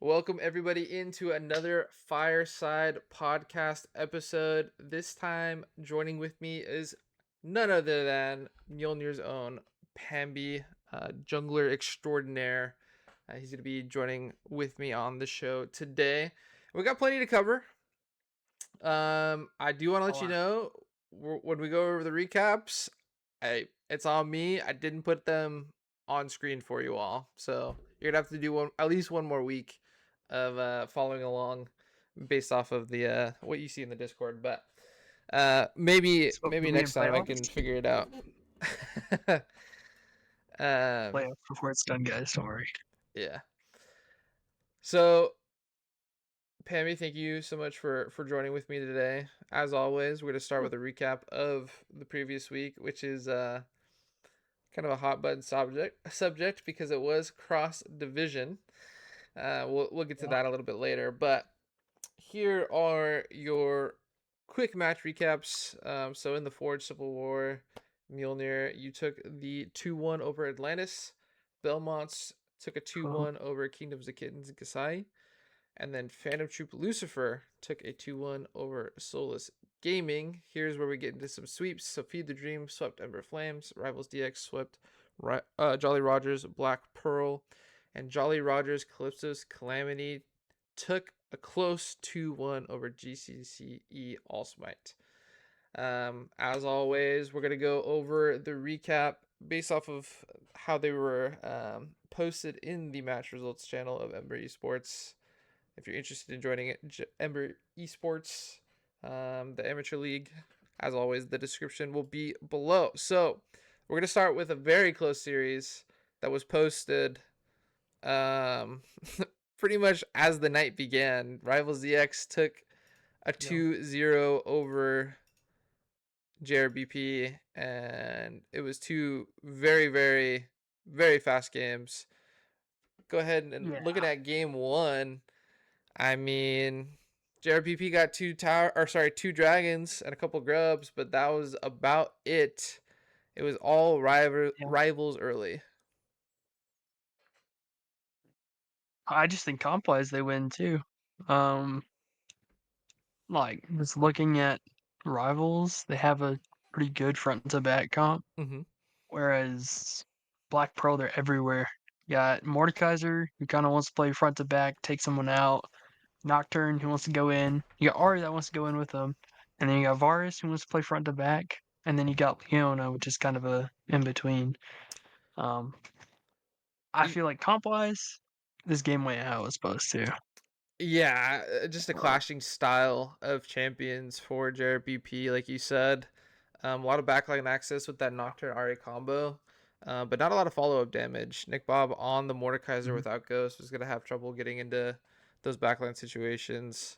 Welcome everybody into another Fireside podcast episode. This time joining with me is none other than Mjolnir's own Pambi, jungler extraordinaire. He's going to be joining with me on the show today. We got plenty to cover. I do want to A let you lot. know when we go over the recaps, it's on me. I didn't put them on screen for you all, so you're gonna have to do at least one more week of following along based off of the what you see in the Discord. But maybe So do maybe we in next time I can playoffs? figure it out. um, Playoffs before it's done, guys. Don't worry. yeah. So Pammy, thank you so much for joining with me today. As always, we're going to start with a recap of the previous week, which is kind of a hot button subject because it was cross division. We'll get to Yeah. that a little bit later, but here are your quick match recaps. So in the Forge Civil War, Mjolnir, you took the 2-1 over Atlantis. Belmonts took a Oh, 2-1 over Kingdoms of Kittens and Kasai. And then Phantom Troop Lucifer took a 2-1 over Soulless Gaming. Here's where we get into some sweeps. So Feed the Dream swept Ember Flames. Rivals DX swept Jolly Rogers Black Pearl. And Jolly Rogers Calypso's Calamity took a close 2-1 over GCCE All Smite. As always, we're going to go over the recap based off of how they were posted in the match results channel of Ember Esports. If you're interested in joining it, Ember Esports, the amateur league, as always, the description will be below. So we're going to start with a very close series that was posted um, pretty much as the night began. Rivals DX took a yeah. 2-0 over JRBP, and it was two very, very, very fast games. Go ahead and Yeah. looking at game one. I mean, JRPP got two dragons and a couple grubs, but that was about it. It was all Yeah. rivals early. I just think comp wise they win too. Um, like just looking at rivals, they have a pretty good front to back comp, Mm-hmm. whereas Black Pearl they're everywhere. You got Mordekaiser who kind of wants to play front to back, take someone out. Nocturne who wants to go in. You got Ari that wants to go in with them, and then you got Varus who wants to play front to back, and then you got Leona, which is kind of a in between. Um, I feel like comp wise, this game went how it was supposed to. Yeah, just a Um, clashing style of champions for JRPP, like you said. A lot of backline access with that Nocturne Ari combo, but not a lot of follow up damage. Nick Bob on the Mordekaiser mhm. without Ghost was going to have trouble getting into those backline situations.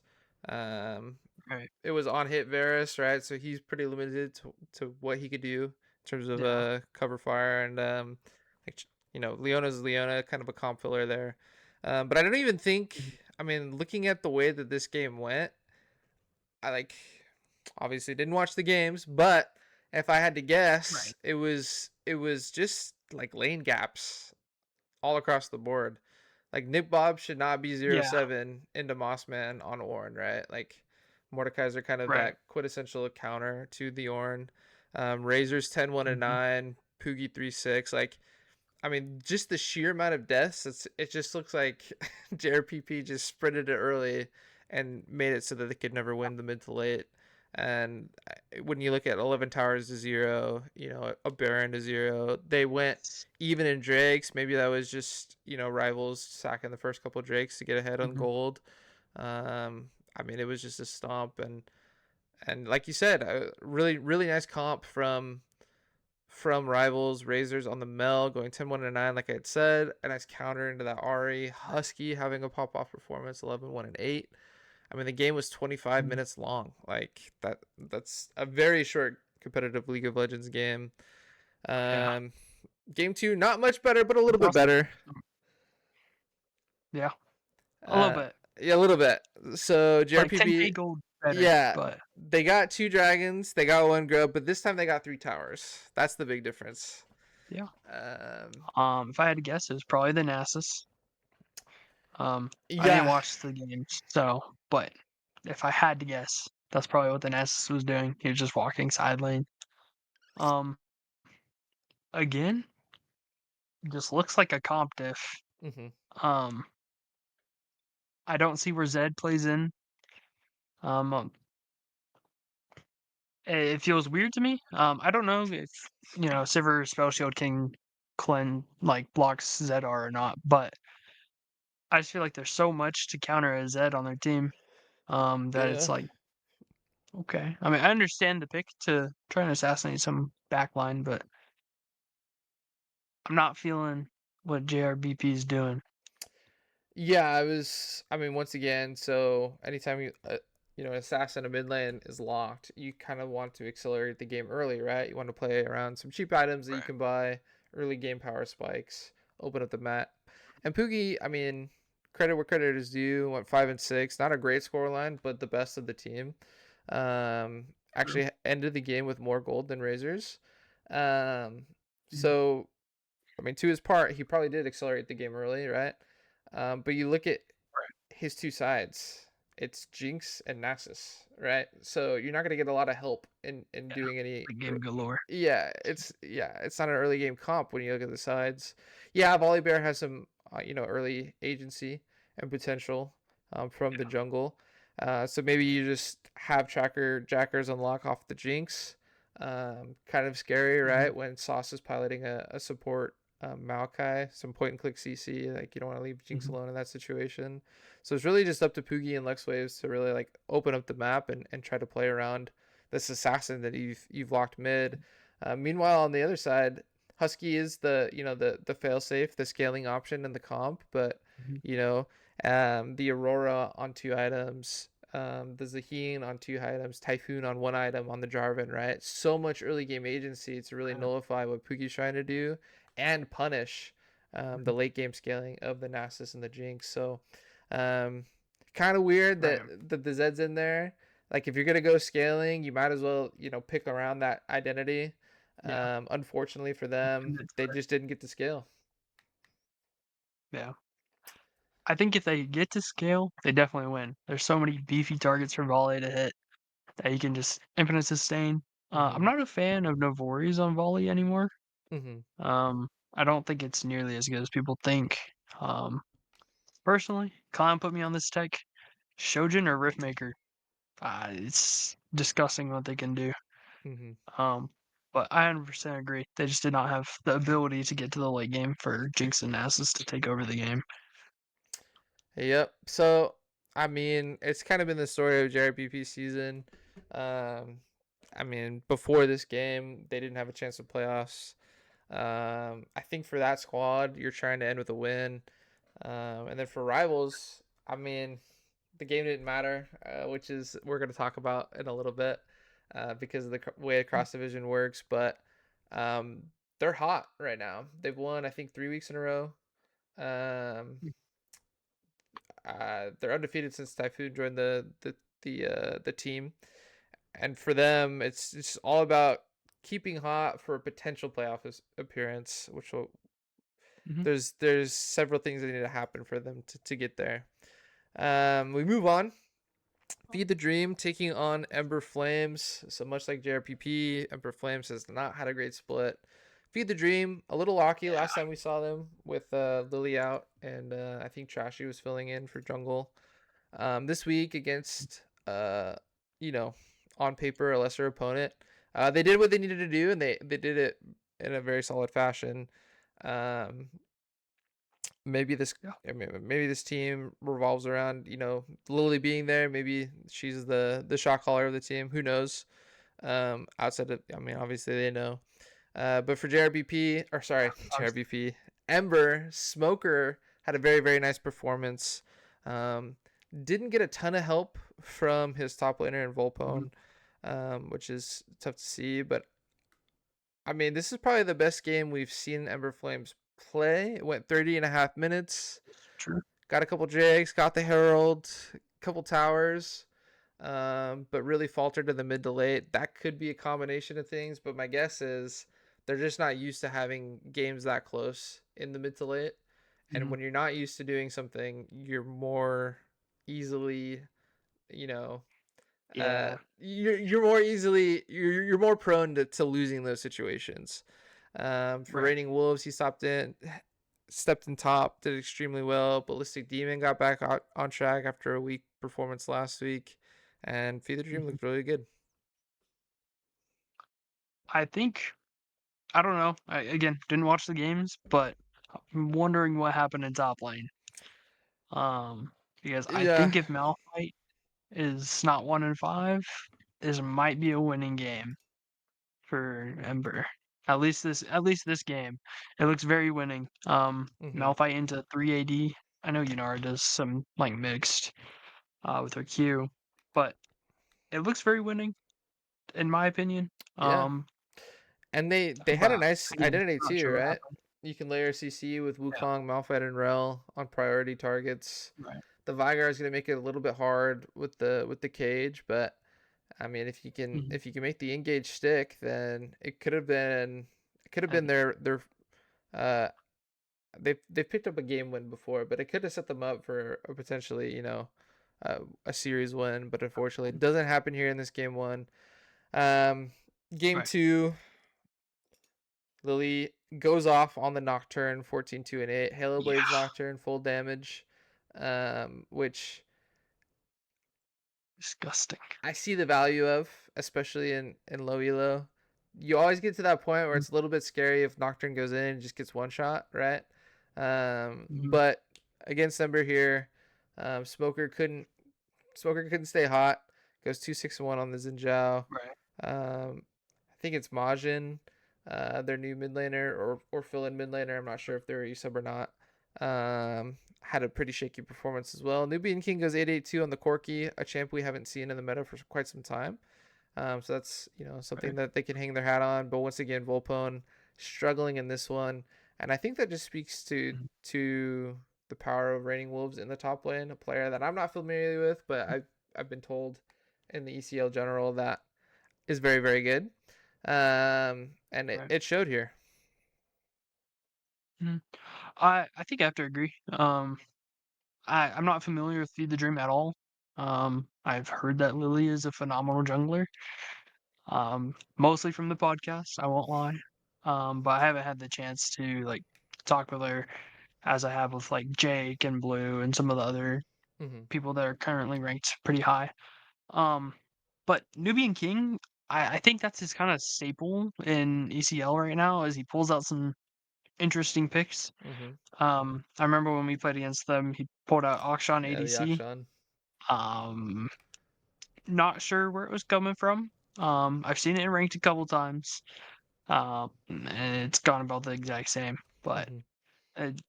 Um, Right. it was on hit Varus, right? So he's pretty limited to what he could do in terms of Yeah. cover fire and like Leona's Leona, kind of a comp filler there. But I don't even think. Mhm. I mean, looking at the way that this game went, I obviously didn't watch the games, but if I had to guess, Right. it was just like lane gaps all across the board. Like Nick Bob should not be zero Yeah. seven into Mossman on Ornn, right? Like Mordekaiser kind of Right. that quintessential counter to the Ornn. Razor's 10-1 and Hmm. 9, Poogie 3-6. Like, I mean, just the sheer amount of deaths, it just looks like JRPP just sprinted it early and made it so that they could never win the mid to late. And when you look at 11 towers to 0, a Baron to 0, they went even in Drakes. Maybe that was just, rivals sacking the first couple Drakes to get ahead on Hmm. gold. I mean, it was just a stomp. And like you said, a really, really nice comp from rivals. Razors on the Mel going 10-1 and 9, like I had said. A nice counter into that Ari. Husky having a pop off performance, 11-1 and 8. I mean, the game was 25 Hmm. minutes long. Like that's a very short competitive League of Legends game. Yeah. Um, game 2 not much better, but a little It's bit also better. yeah, a little Uh, bit yeah, a little bit. So like JRPB, 10K gold better, yeah, but they got 2 dragons, they got 1 grub, but this time they got 3 towers. That's the big difference. yeah. Um, If I had to guess, it was probably the Nasus. I didn't Yeah. watch the games, so but if I had to guess, that's probably what the Nessus was doing. He was just walking side lane. Um, again, just looks like a comp diff. Hmm. Um, I don't see where Zed plays in. Um, it feels weird to me. I don't know if Sivir Spell Shield can like blocks Zed or not, but I just feel like there's so much to counter a Zed on their team. That it's Yeah. like okay. I mean, I understand the pick to try and assassinate some backline, but I'm not feeling what JRBP is doing. Yeah, I mean, once again, so anytime an assassin a mid lane is locked, you kind of want to accelerate the game early, right? You want to play around some cheap items that you Right. can buy, early game power spikes, open up the map. And Poogie, I mean, credit where credit is due, went 5-6, not a great score line, but the best of the team. True. Actually ended the game with more gold than Razors. Um, Mhm. so I mean, to his part, he probably did accelerate the game early, right? But you look at Right. his two sides. It's Jinx and Nasus, right? So you're not gonna get a lot of help in Yeah. doing any. Big game galore. It's not an early game comp when you look at the sides. Yeah, Volibear has some early agency and potential from the jungle. So maybe you just have tracker jackers unlock off the Jinx. Kind of scary, Hmm. right? When Sauce is piloting a support Maokai, some point and click CC. Like you don't want to leave Jinx Hmm. alone in that situation. So it's really just up to Poogie and Lex Waves to really like open up the map and try to play around this assassin that you've locked mid. Meanwhile, on the other side, Husky is the failsafe, the scaling option in the comp, but Hmm. you know the Aurora on two items, the Zaheen on two items, Typhoon on one item on the Jarvan, right? So much early game agency to really nullify what Poogie's trying to do and punish the late game scaling of the Nasus and the Jinx. So, um, kind of weird Right. that the Zed's in there. Like if you're gonna go scaling, you might as well pick around that identity. Yeah. Unfortunately for them, Commit to they it. just didn't get to scale. Yeah. I think if they get to scale, they definitely win. There's so many beefy targets for volley to hit that you can just infinite sustain. I'm Mm-hmm. not a fan of Novori's on volley anymore. Mm-hmm. I don't think it's nearly as good as people think. Um, Personally, Clown put me on this tech. Shojin or Riftmaker. It's disgusting what they can do. Mm-hmm. Um, but I 100% agree. They just did not have the ability to get to the late game for Jinx and Nasus to take over the game. Yep. So, I mean, it's kind of been the story of JRPP season. Um, I mean, before this game, they didn't have a chance of playoffs. I think for that squad, you're trying to end with a win. And then for rivals, I mean, the game didn't matter, which is we're going to talk about in a little bit because of the way cross division works. But um, they're hot right now. They've won, I think, 3 weeks in a row. Um, they're undefeated since Typhoon joined the team, and for them, it's all about keeping hot for a potential playoff appearance. Which will Hmm. there's several things that need to happen for them to get there. We move on. Feed the Dream taking on Ember Flames. So much like JRPP, Ember Flames has not had a great split. Feed the Dream, a little locky Yeah. last time we saw them with Lily out, and I think Trashy was filling in for Jungle. This week against you know on paper a lesser opponent, they did what they needed to do, and they did it in a very solid fashion. Um, maybe this Yeah. I mean, maybe this team revolves around Lily being there. Maybe she's the shot caller of the team. Who knows? Outside of, I mean, obviously they know. But for JRBP, or sorry, Obviously. JRBP, Ember Smoker had a very very nice performance. Um, didn't get a ton of help from his top laner in Mhm. Volpone, which is tough to see. But I mean, this is probably the best game we've seen Ember Flames play. It went 30 and a half minutes. True. Got a couple Jags, got the Herald, couple towers, but really faltered in the mid to late. That could be a combination of things, but my guess is they're just not used to having games that close in the mid to late. And Mhm. when you're not used to doing something, you're more easily, you know, Yeah. you're more easily you're more prone to losing those situations. For Right. Raining Wolves, he stepped in top, did extremely well. Ballistic Demon got back on track after a weak performance last week, and Feed the Dream Mhm. looked really good. I think I don't know. I again didn't watch the games, but I'm wondering what happened in top lane. Um, because I Yeah, think if Malphite is not 1 in 5, this might be a winning game for Ember. At least this game. It looks very winning. hmm Malphite into 3 AD. I know Yunara does some like mixed with her Q, but it looks very winning in my opinion. yeah. Um, And they had a but nice again, identity not too, sure what right? happened. You can layer CC with Yeah, Wukong, Malphite, and Rel on priority targets. right. The Vigar is going to make it a little bit hard with the cage, but I mean, Mhm. if you can make the engage stick, then it could have been And their uh they've picked up a game win before, but it could have set them up for a potentially a series win. But unfortunately, it doesn't happen here in this game one. Um, Game right. two, Lily goes off on the Nocturne 14 2 and 8. Halo Yeah, Blades Nocturne full damage, which disgusting. I see the value of, especially in low elo. You always get to that point where Mm, it's a little bit scary if Nocturne goes in and just gets one shot, right? mhm. But against Ember here, Smoker couldn't stay hot. Goes 2-6-1 on the Zinjao. Right. I think it's Majin, their new mid laner or fill in mid laner. I'm not sure if they're a sub or not. Had a pretty shaky performance as well. Nubian King goes 8-8-2 on the Corki, a champ we haven't seen in the meta for quite some time. So that's something Right. that they can hang their hat on. But once again, Volpone struggling in this one, and I think that just speaks Mhm. to the power of Raining Wolves in the top lane, a player that I'm not familiar with, but I've been told in the ECL general that is very very good, and Right. it showed here. Mhm. I think I have to agree. I'm not familiar with Feed the Dream at all. I've heard that Lily is a phenomenal jungler. Mostly from the podcast, I won't lie. But I haven't had the chance to like talk with her as I have with like Jake and Blue and some of the other hmm people that are currently ranked pretty high. Um, but Nubian King, I think that's his kind of staple in ECL right now, as he pulls out some interesting picks. hmm I remember when we played against them, he pulled out Akshan Yeah, the ADC. Akshan. Um, Not sure where it was coming from. I've seen it in ranked a couple times. And it's gone about the exact same, but hmm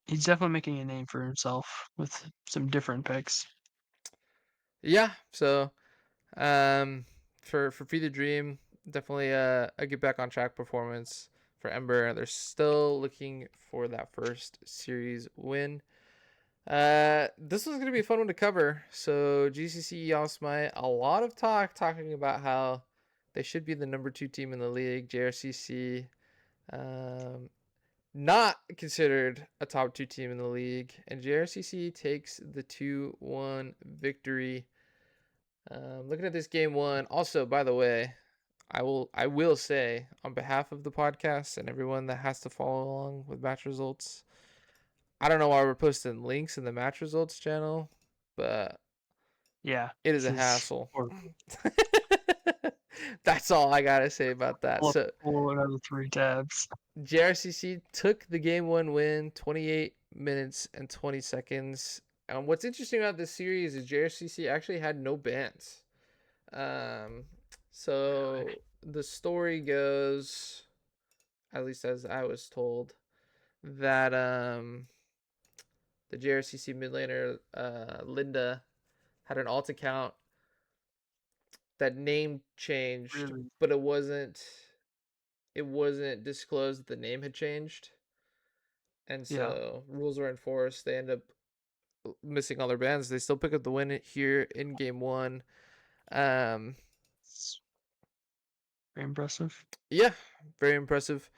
he's definitely making a name for himself with some different picks. Yeah. So for Feed the Dream, definitely a get back on track performance for Ember. They're still looking for that first series win. This was gonna be a fun one to cover. So GCC Osmite, a lot of talking about how they should be the number two team in the league. JRCC, um, not considered a top two team in the league, and JRCC takes the 2-1 victory. Looking at this game one. Also, by the way, I will say on behalf of the podcast and everyone that has to follow along with match results. I don't know why we're posting links in the match results channel, but Yeah, it is this a is hassle. horrible. That's all I gotta say about that. So Pull another 3 tabs. JRCC took the game one win, 28 minutes and 20 seconds. And what's interesting about this series is JRCC actually had no bans. Um, Really? so the story goes, at least as I was told, that the JRCC mid laner Linda had an alt account that name changed, Really? but it wasn't disclosed that the name had changed, and Yeah. so rules were enforced. They end up missing all their bans. They still pick up the win here in game one. Um, It's very impressive. yeah, very impressive.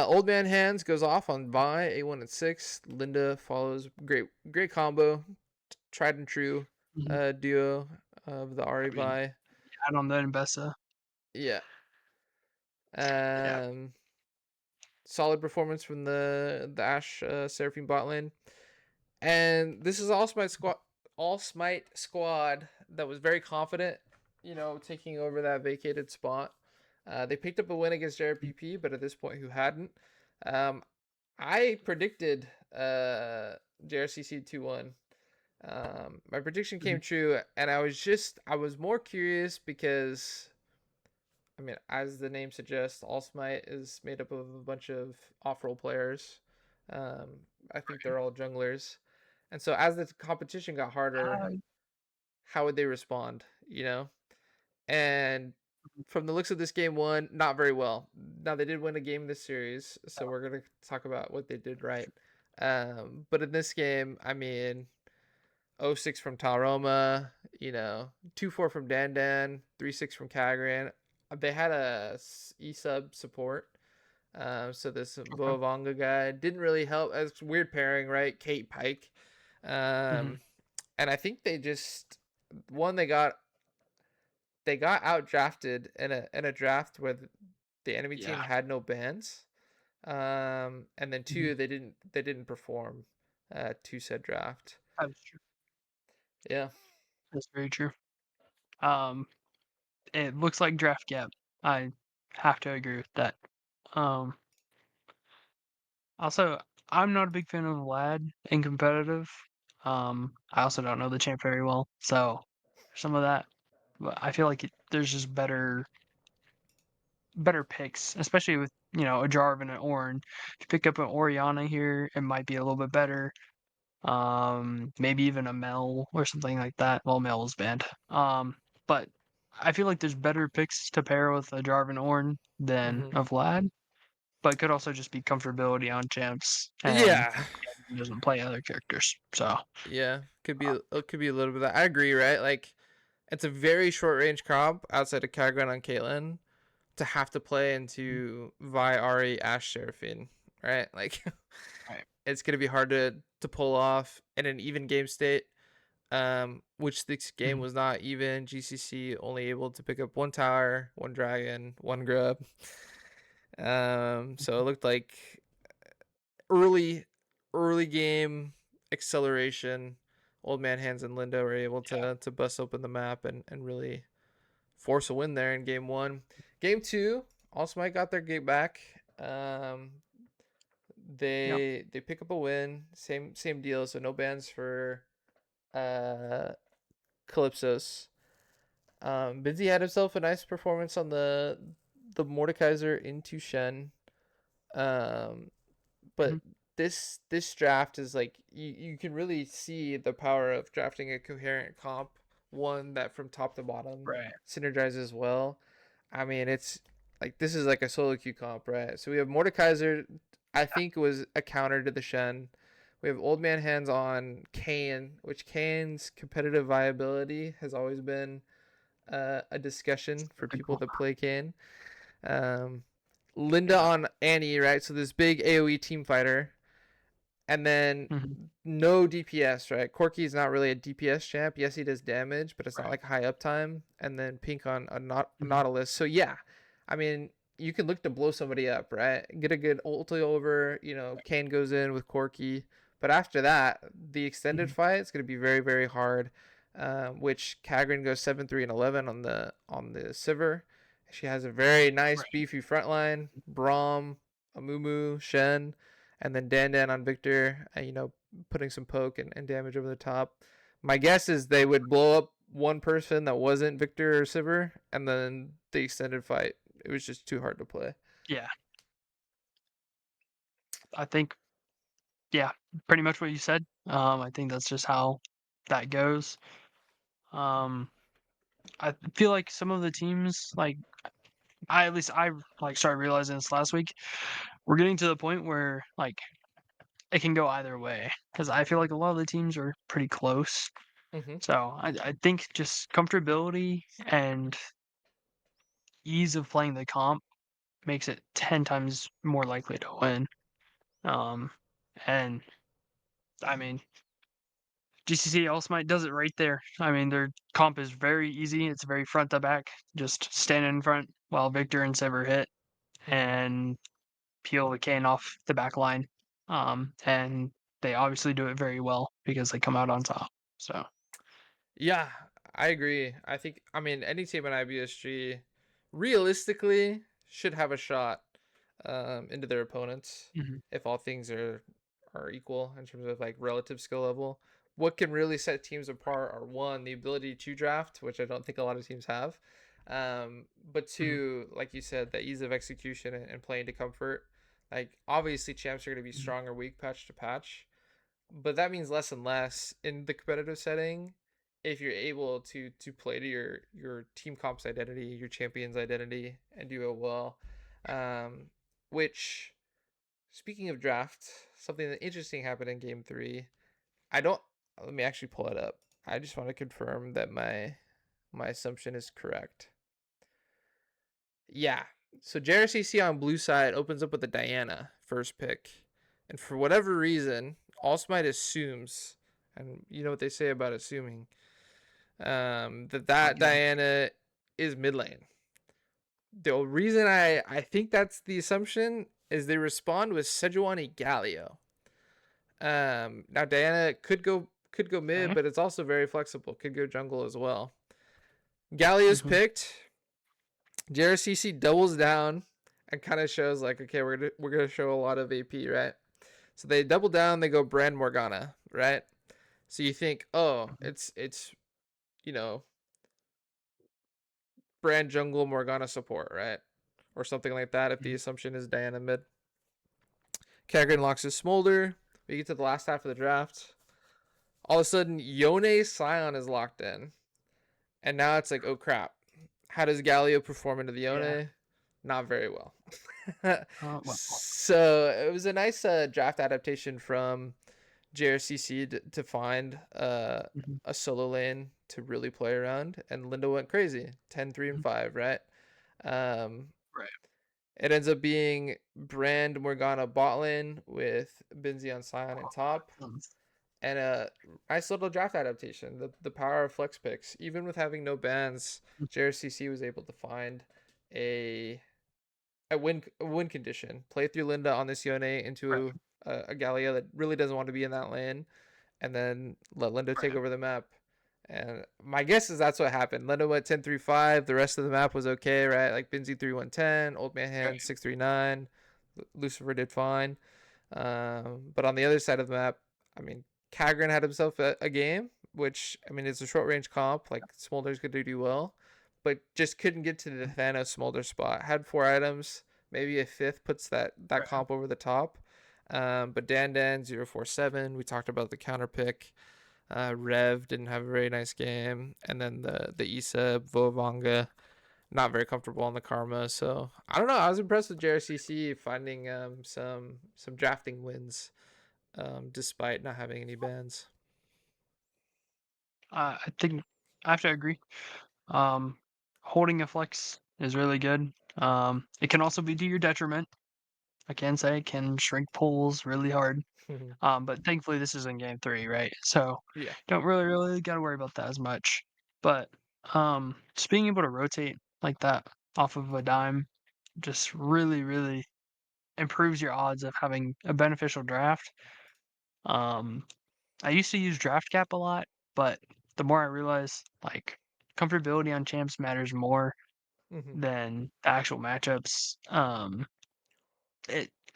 Old Man Hands goes off on Vi, A1 and 6. Linda follows. Great combo. Tried and true Mhm. duo of the Ari I mean, Vi. add on that and Bessa. Yeah. Yeah. Um, Solid performance from the Ash Seraphine bot lane. And this is All Smite squad that was very confident, taking over that vacated spot. They picked up a win against JRPP, but at this point, who hadn't? Um, I predicted JRCC 2-1. My prediction Mhm. came true, and I was more curious because, I mean, as the name suggests, All Smite is made up of a bunch of off-role players. Um, I think they're all junglers. And so as the competition got harder, Uh, how would they respond, And from the looks of this game one, not very well. Now they did win a game this series, so we're gonna talk about what they did right. But in this game, I mean, 0-6 from Talroma, 2-4 from Dandan, 3-6 from Kagran. They had a E-sub support. So this okay. Boavanga guy didn't really help. It's weird pairing, right? Kate Pike. Mhm. Um, and I think they just one they got out drafted in a draft where the enemy team Yeah. had no bans. And then Mhm. two, they didn't perform to said draft. That is true. Yeah. That's very true. Um, it looks like draft gap. I have to agree with that. Um, Also, I'm not a big fan of Lad in competitive. I also don't know the champ very well, so some of that. But I feel like there's just better picks, especially with a Jarvan and an Ornn. If you pick up an Oriana here, it might be a little bit better. Maybe even a Mel or something like that. Well, Mel is banned. But I feel like there's better picks to pair with a Jarvan Ornn than Hmm. a Vlad. But it could also just be comfortability on champs, and Yeah. he doesn't play other characters. So Yeah. Could be a little bit of that. I agree, right? Like it's a very short range comp outside of Kagran on Caitlyn to have to play into Vi Ari Ash Seraphine, right? Like right. it's gonna be hard to pull off in an even game state. Which this game Mhm. was not even. GCC only able to pick up one tower, one dragon, one grub. So it looked like early, early game acceleration. Old Man Hands and Linda were able to bust open the map and really force a win there in game one. Game two, All Smite got their gate back. Yeah. They pick up a win. Same deal. So no bans for uh Calypsos. Binzi had himself a nice performance on the Mordekaiser into Shen. Um, Mhm. but this draft is like you can really see the power of drafting a coherent comp, one that from top to bottom Right. synergizes well. I mean, it's like this is like a solo queue comp, right? So we have Mordekaiser, I think was a counter to the Shen. We have Old Man Hands on Kane, which Kane's competitive viability has always been a discussion for Good people call. that play Kane. Um, Linda Yeah. on Annie, right? So this big AoE team fighter, and then Mhm. no DPS, right? Corky's not really a DPS champ. Yes, he does damage, but it's not Right. like high uptime. And then Pink on a Mhm. Nautilus. So yeah, I mean, you can look to blow somebody up, right? Get a good ulti over. Kane goes in with Corky, but after that, the extended Mhm. fight is going to be very very hard. Which Kagrin goes 7-3 and 11 on the Sivir. She has a very nice Right. beefy front line. Braum, Amumu, Shen, and then Dan on Victor. Putting some poke and damage over the top. My guess is they would blow up one person that wasn't Victor or Sivir, and then the extended fight. It was just too hard to play. Yeah. I think. Yeah. Pretty much what you said. I think that's just how that goes. Um, I feel like some of the teams, like I like started realizing this last week. We're getting to the point where like it can go either way because I feel like a lot of the teams are pretty close. Mm-hmm. So I think just comfortability and ease of playing the comp makes it 10 times more likely to win. Um, and I mean, GCC All does it right there. I mean, their comp is very easy. It's very front to back, just stand in front while Victor and Sever hit Mhm. and peel the cane off the back line. And they obviously do it very well because they come out on top. So, Yeah, I agree. I mean, any team in IBSG realistically should have a shot into their opponents mhm, if all things are equal in terms of like relative skill level. What can really set teams apart are one, the ability to draft, which I don't think a lot of teams have. But mhm, two, like you said, the ease of execution and playing to comfort. Like obviously champs are going to be mhm, strong or weak patch to patch, but that means less and less in the competitive setting if you're able to play to your team comp's identity, your champion's identity, and do it well. Um, which, speaking of draft, something that interesting happened in game three. I don't. Let me actually pull it up. I just want to confirm that my assumption is correct. Yeah. So JRCC on blue side opens up with a Diana first pick. And for whatever reason, Allsmight assumes, and you know what they say about assuming, that okay. Diana is mid lane. The reason I think that's the assumption is they respond with Sejuani Galio. Now Diana could go mid, Okay. but it's also very flexible. Could go jungle as well. Galio's Mhm, picked. JRCC doubles down and kind of shows like, okay, we're gonna show a lot of AP, right? So they double down, they go Brand Morgana, right? So you think, oh, mhm, it's you know Brand Jungle Morgana support, right? Or something like that. If the mhm, assumption is Diana mid, Kagran locks his Smolder. We get to the last half of the draft. All of a sudden, Yone Scion is locked in, and now it's like, oh crap, how does Galio perform into the yeah. Yone? Not very well. Well. So it was a nice draft adaptation from JRCC to find Mhm, a solo lane to really play around, and Linda went crazy 10, 3, and mhm, 5, right? Um, right. it ends up being Brand Morgana bot lane with Binzi on Scion and top, Um, and a nice little draft adaptation. The power of flex picks. Even with having no bans, mm, JRCC was able to find a a win condition. Play through Linda on this Yone right, into a Gallia that really doesn't want to be in that lane, and then let Linda take right. over the map. And my guess is that's what happened. Linda went 10-3-5. The rest of the map was okay, right? Like Binzi 3-1-10, Old Man Okay. Hand 6-3-9. Lucifer did fine. But on the other side of the map, I mean, Kagran had himself a game, which, I mean, it's a short range comp. Like, Smolder's going to do well, but just couldn't get to the Mm, Thanos Smolder spot. Had four items, maybe a fifth puts that right. comp over the top. But Dan 047, we talked about the counter pick. Rev didn't have a very nice game, and then the Isa Vovanga not very comfortable on the Karma. So I don't know. I was impressed with JRCC finding some drafting wins despite not having any bans. I think I have to agree. Um, Holding a flex is really good. It can also be to your detriment. I can say it can shrink pools really hard. But thankfully this is in game three, right? So Yeah. don't really gotta worry about that as much. But just being able to rotate like that off of a dime just really improves your odds of having a beneficial draft. Um, I used to use draft cap a lot, but the more I realize like comfortability on champs matters more Hmm. than the actual matchups.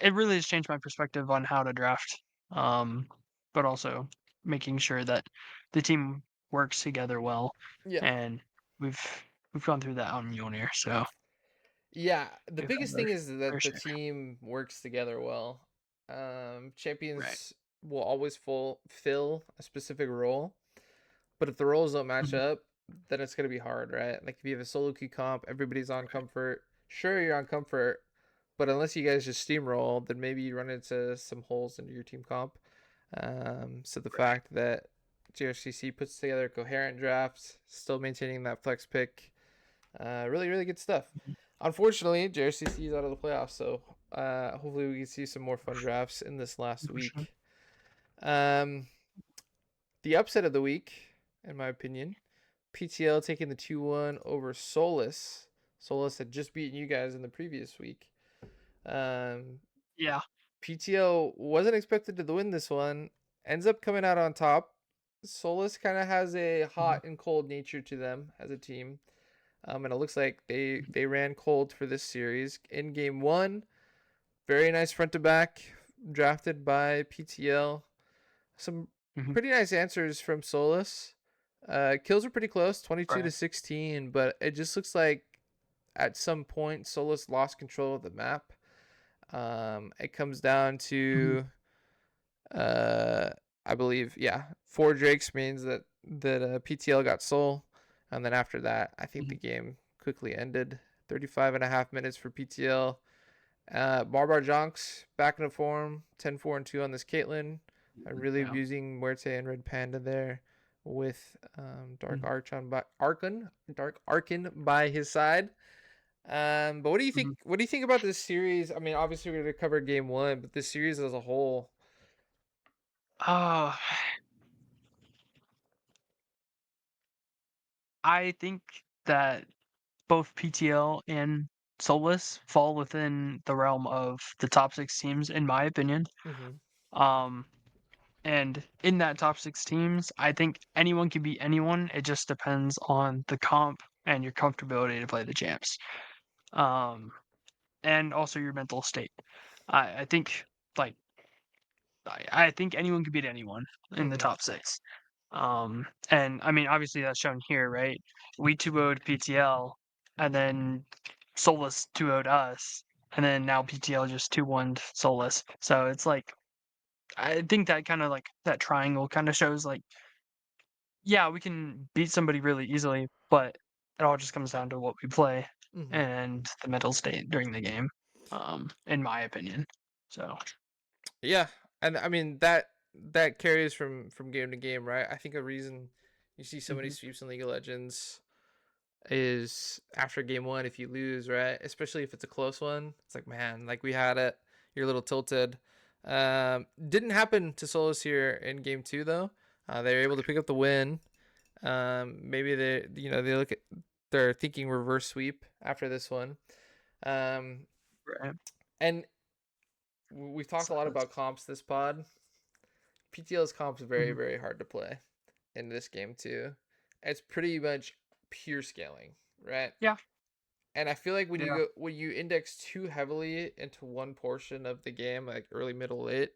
It really has changed my perspective on how to draft. Um, but also making sure that the team works together well, Yeah. and we've we've gone through that on Mjolnir, so Yeah. The we've had biggest thing is our that the share. team works together well. Right. Champions will always fill a specific role, but if the roles don't match Mhm. up, then it's gonna be hard, right? Like if you have a solo queue comp, everybody's on comfort. Sure, you're on comfort, but unless you guys just steamroll, then maybe you run into some holes into your team comp. So the Right. fact that GRCC puts together a coherent draft, still maintaining that flex pick, really, really good stuff. Unfortunately, JRCC is out of the playoffs, so hopefully we can see some more fun drafts in this last Unfortunately. week. Um, the upset of the week, in my opinion, PTL taking the 2-1 over Solus. Solus had just beaten you guys in the previous week. Um, Yeah. PTL wasn't expected to win this one, ends up coming out on top. Solus kind of has a Mhm, hot and cold nature to them as a team. And it looks like they ran cold for this series. In game one, very nice front to back, drafted by PTL. Some mhm. pretty nice answers from Solus. Kills were pretty close, 22 to Right. 16, but it just looks like at some point Solus lost control of the map. It comes down Mhm, to uh, I believe, yeah, four Drakes means that PTL got Soul, and then after that, I think the mhm. game quickly ended. 35 and a half minutes for PTL. Barbar Jonks back into form, 10-4-2 on this Caitlyn. Really Yeah. abusing Muerte and Red Panda there with Dark Mhm, Archon by his side. But what do you think? mhm. What do you think about this series? I mean, obviously we're gonna cover game one, but this series as a whole. Uh, I think that both PTL and Solus fall within the realm of the top 6 teams, in my opinion. Mm-hmm. Um, and in that top 6 teams, I think anyone can beat anyone. It just depends on the comp and your comfortability to play the champs. Um, and also your mental state. I think like I think anyone can beat anyone in the Mm-hmm. top 6. And I mean, obviously that's shown here, right? We 2-0'd PTL, and then Solus 2-0'd us, and then now PTL just 2-1'd Solus. So it's like I think that kind of like that triangle kind of shows like yeah, we can beat somebody really easily, but it all just comes down to what we play Mm-hmm. and the mental state during the game, in my opinion. So, Yeah, and I mean that carries from game to game, right? I think a reason you see so many mhm, sweeps in League of Legends is after game one if you lose, right? Especially if it's a close one. It's like, man, like we had it. You're a little tilted. Didn't happen to Solus here in game two though. They were able to pick up the win. Maybe they look at they're thinking reverse sweep after this one. Um, right. and we've talked So a lot that's about comps this pod. PTL's comp's very, mhm, very hard to play in this game too. It's pretty much pure scaling, right? yeah, And I feel like yeah, when you index too heavily into one portion of the game, like early, middle, late,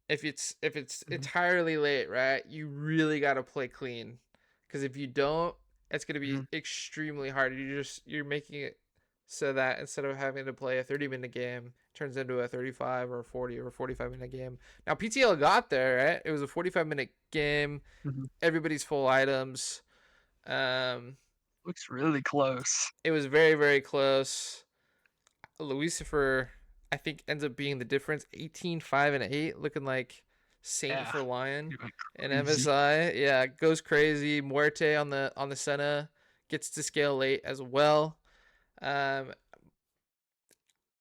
if it's mhm, entirely late, right, you really got to play clean, because if you don't, it's gonna be mhm, extremely hard. You're making it so that instead of having to play a 30-minute game, it turns into a 35 or a 40 or a 45-minute game. Now PTL got there, right? It was a 45-minute game. mhm. Everybody's full items. Um, Looks really close. it was very, very close. Lucifer, I think, ends up being the difference. 18, 5, and 8, looking like Saint Yeah, for Lion. it went And crazy. MSI, yeah, goes crazy. Muerte on the Senna gets to scale late as well. Um,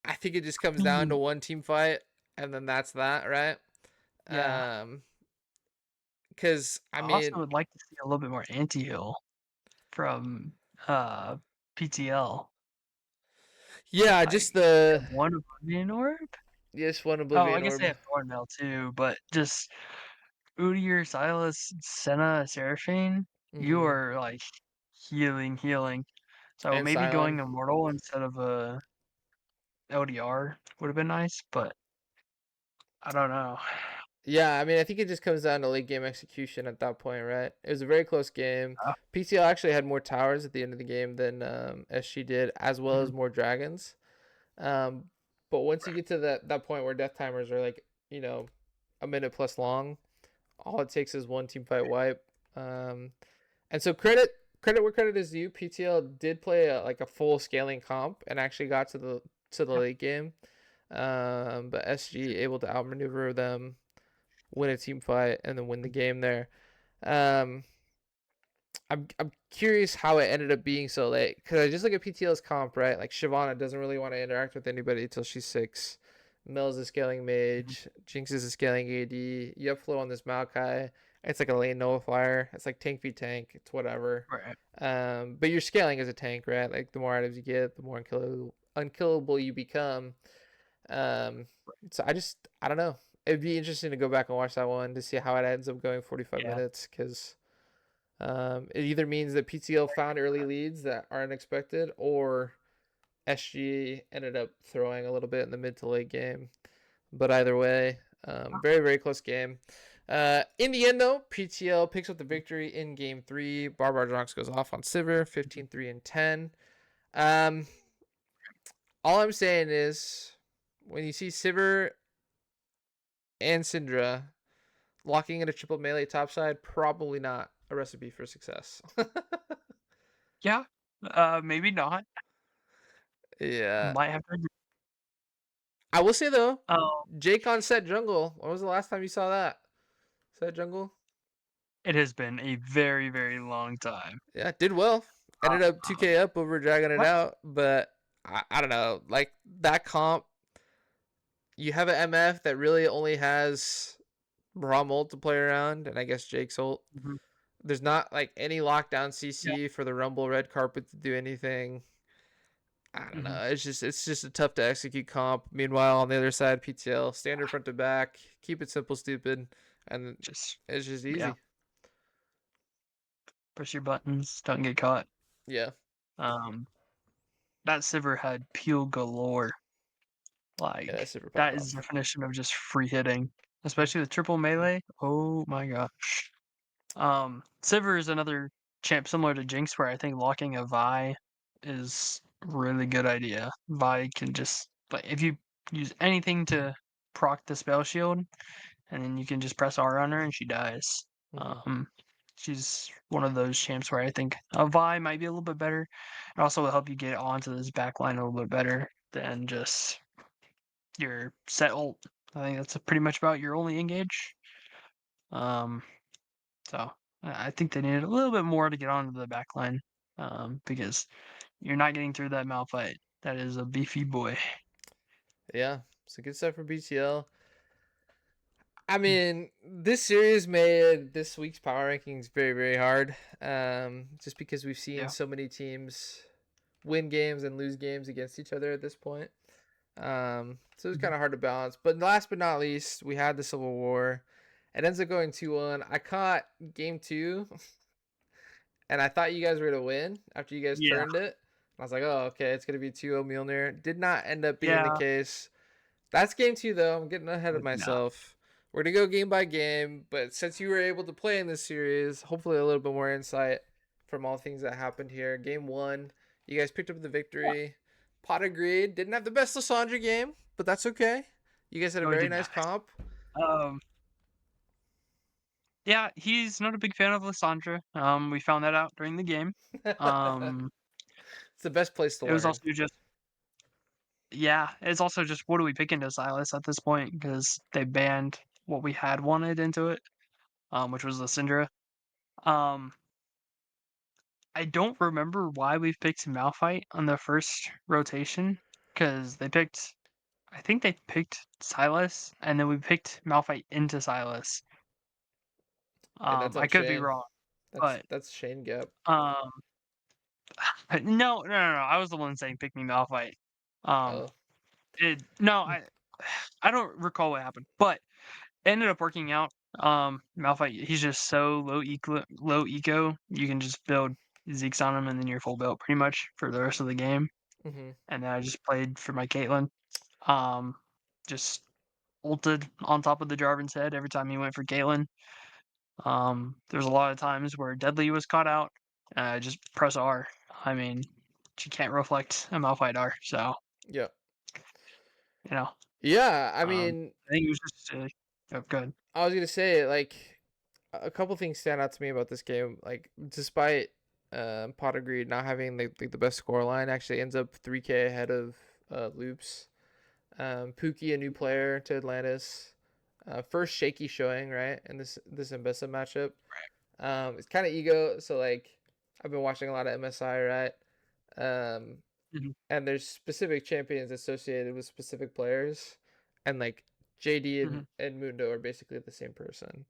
I think it just comes down to Mm, one team fight, and then that's that, right? yeah, Because I I also mean, would like to see a little bit more anti-heal from uh PTL. yeah, Like just they the have one Oblivion Orb. just one Oh, I Oblivion guess they Orb. have Thornmail too, but just Udyr, Silas, Senna, Seraphine, you Mm-hmm. are like healing. So And maybe Scion. going Immortal instead of a LDR would have been nice, but I don't know. Yeah, I mean, I think it just comes down to late game execution at that point, right? It was a very close game. Uh, PTL actually had more towers at the end of the game than SG did, as well mhm, as more dragons. Um, but once you get to that point where death timers are like, a minute plus long, all it takes is one team fight wipe. Um, and so credit where credit is due. PTL did play like a full scaling comp and actually got to the yeah, late game. But SG able to outmaneuver them, win a team fight, and then win the game there. Um, I'm curious how it ended up being so late because I just look at PTL's comp, right? Like Shyvana doesn't really want to interact with anybody until she's 6. Mel's a scaling Mhm. mage. Jinx is a scaling AD. You have flow on this Maokai. It's like a lane nullifier. It's like tank v tank. It's whatever. Right. But you're scaling as a tank, right? Like the more items you get, the more unkillable you become. Um, so I don't know. It'd be interesting to go back and watch that one to see how it ends up going 45 Yeah. minutes because it either means that PTL found early leads that are unexpected, or SG ended up throwing a little bit in the mid to late game. But either way, very, very close game. In the end, though, PTL picks up the victory in game 3. Barbar Jonks goes off on Sivir, 15-3 and 10. Um, all I'm saying is when you see Sivir and Syndra locking in a triple melee topside, probably not a recipe for success. Yeah. Maybe not. Yeah. Might have to agree. I will say though, Oh, Jake on set jungle. When was the last time you saw that? Set jungle? it has been a very, very long time. Yeah, did well. Ended up Um, 2K up over dragging it yep. out, but I don't know. Like that comp, you have an MF that really only has raw multiplayer around, and I guess Jake's ult. Mhm. There's not like any lockdown Yeah. CC for the Rumble red carpet to do anything. I don't Hmm. know. It's just a tough to execute comp. Meanwhile, on the other side, PTL standard front to back, keep it simple, stupid, and Just it's just yeah. easy. Push your buttons. Don't get caught. Yeah, Um, that Sivir had peel galore. yeah, Like that's super pop that off. is the definition of just free hitting, especially the triple melee. Oh my gosh. Sivir is another champ similar to Jinx, where I think locking a Vi is a really good idea. Vi can just like if you use anything to proc the spell shield, and then you can just press R on her and she dies. Hmm. Um, she's one of those champs where I think a Vi might be a little bit better. It also will help you get onto this back line a little bit better than just your set ult. I think that's pretty much about your only engage. Um, so I think they needed a little bit more to get onto the back line. Because you're not getting through that Malphite. That is a beefy boy. Yeah, so good stuff for BTL. I mean, this series made this week's power rankings very, very hard. Just because we've seen Yeah. so many teams win games and lose games against each other at this point. So it's Mhm. kind of hard to balance. But last but not least, we had the Civil War. It ends up going 2-1. I caught game 2, and I thought you guys were going to win after you guys Yeah. turned it. I was like, oh, okay, it's going to be 2-0 Mjolnir. Did not end up being the Yeah. case. That's game 2, though. I'm getting ahead of No. myself. We're going to go game by game. But since you were able to play in this series, hopefully a little bit more insight from all things that happened here. Game 1, you guys picked up the Yeah. victory. Pot agreed. Didn't have the best Lysandra game, but that's okay. You guys had a No, he very did nice not. comp. Um, yeah, he's not a big fan of Lysandra. We found that out during the game. It's Um, the best place to it was learn. also just yeah, it's also just what do we pick into Silas at this point because they banned what we had wanted into it, which was Lysandra. Um, I don't remember why we picked Malphite on the first rotation because they picked. I think they picked Silas, and then we picked Malphite into Silas. And that's I on could be Shane. wrong, That's but that's Shane Gap. um, no, no, no, no. I was the one saying pick me Malphite. Um, Oh. no, I don't recall what happened, but it ended up working out. Malphite, he's just so low eco. You can just build Zeke's on him, and then you're full built pretty much for the rest of the game. Hmm. And then I just played for my Caitlyn. Um, just ulted on top of the Jarvan's head every time he went for Caitlyn. There's a lot of times where Deadly was caught out. Just press R. I mean, she can't reflect a Malphite R, so Yeah. you know. Yeah. I mean, I think it was just oh, good. I was gonna say like a couple things stand out to me about this game. Like, despite Pot Agreed not having the best score line, actually ends up 3K ahead of Loops. Pookie, a new player to Atlantis. First shaky showing, right? In this Mbessa matchup. It's kind of ego. So like, I've been watching a lot of MSI, right? Um, Mhm, and there's specific champions associated with specific players, and like JD and, mhm. Mundo are basically the same person.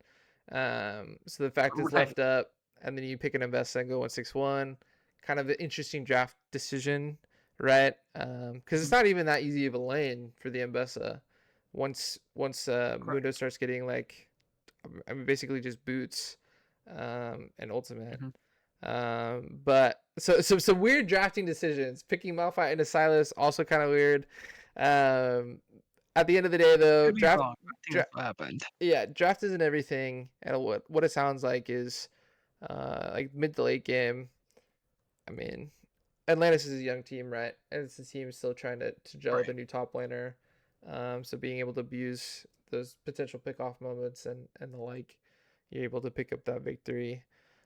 So the fact is Right. left up, and then you pick an Investa and go 161. Kind of an interesting draft decision, right? Because it's Mhm. not even that easy of a lane for the Mbessa. Once Mundo Correct. starts getting like, I mean, basically just boots, and ultimate. Mhm. But so some weird drafting decisions. Picking Malphite into Silas also kind of weird. Um, at the end of the day, though, Could be wrong. I think draft that's what happened. yeah, draft isn't everything. And what it sounds like is like mid to late game. I mean, Atlantis is a young team, right? And it's a team still trying to gel with Right. a new top laner. So being able to abuse those potential pick off moments and the like, you're able to pick up that victory.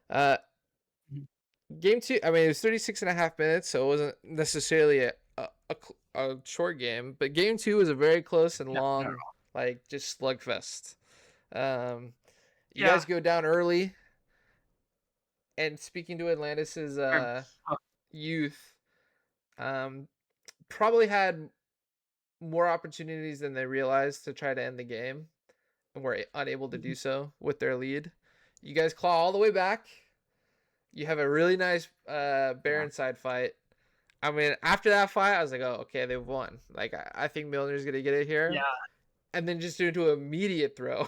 Uh, Mhm. Game two, I mean, it was 36 and a half minutes, so it wasn't necessarily a short game, but game two was a very close and No, not at long, all. like, just slugfest. Um, you Yeah. guys go down early, and speaking to Atlantis's Very much. youth, um, probably had more opportunities than they realized to try to end the game, and were unable to do Mhm. so with their lead. You guys claw all the way back. You have a really nice Yeah. Baron side fight. I mean, after that fight, I was like, oh, okay, they've won. Like, I think Milner's gonna get it here, Yeah. and then just do into an immediate throw.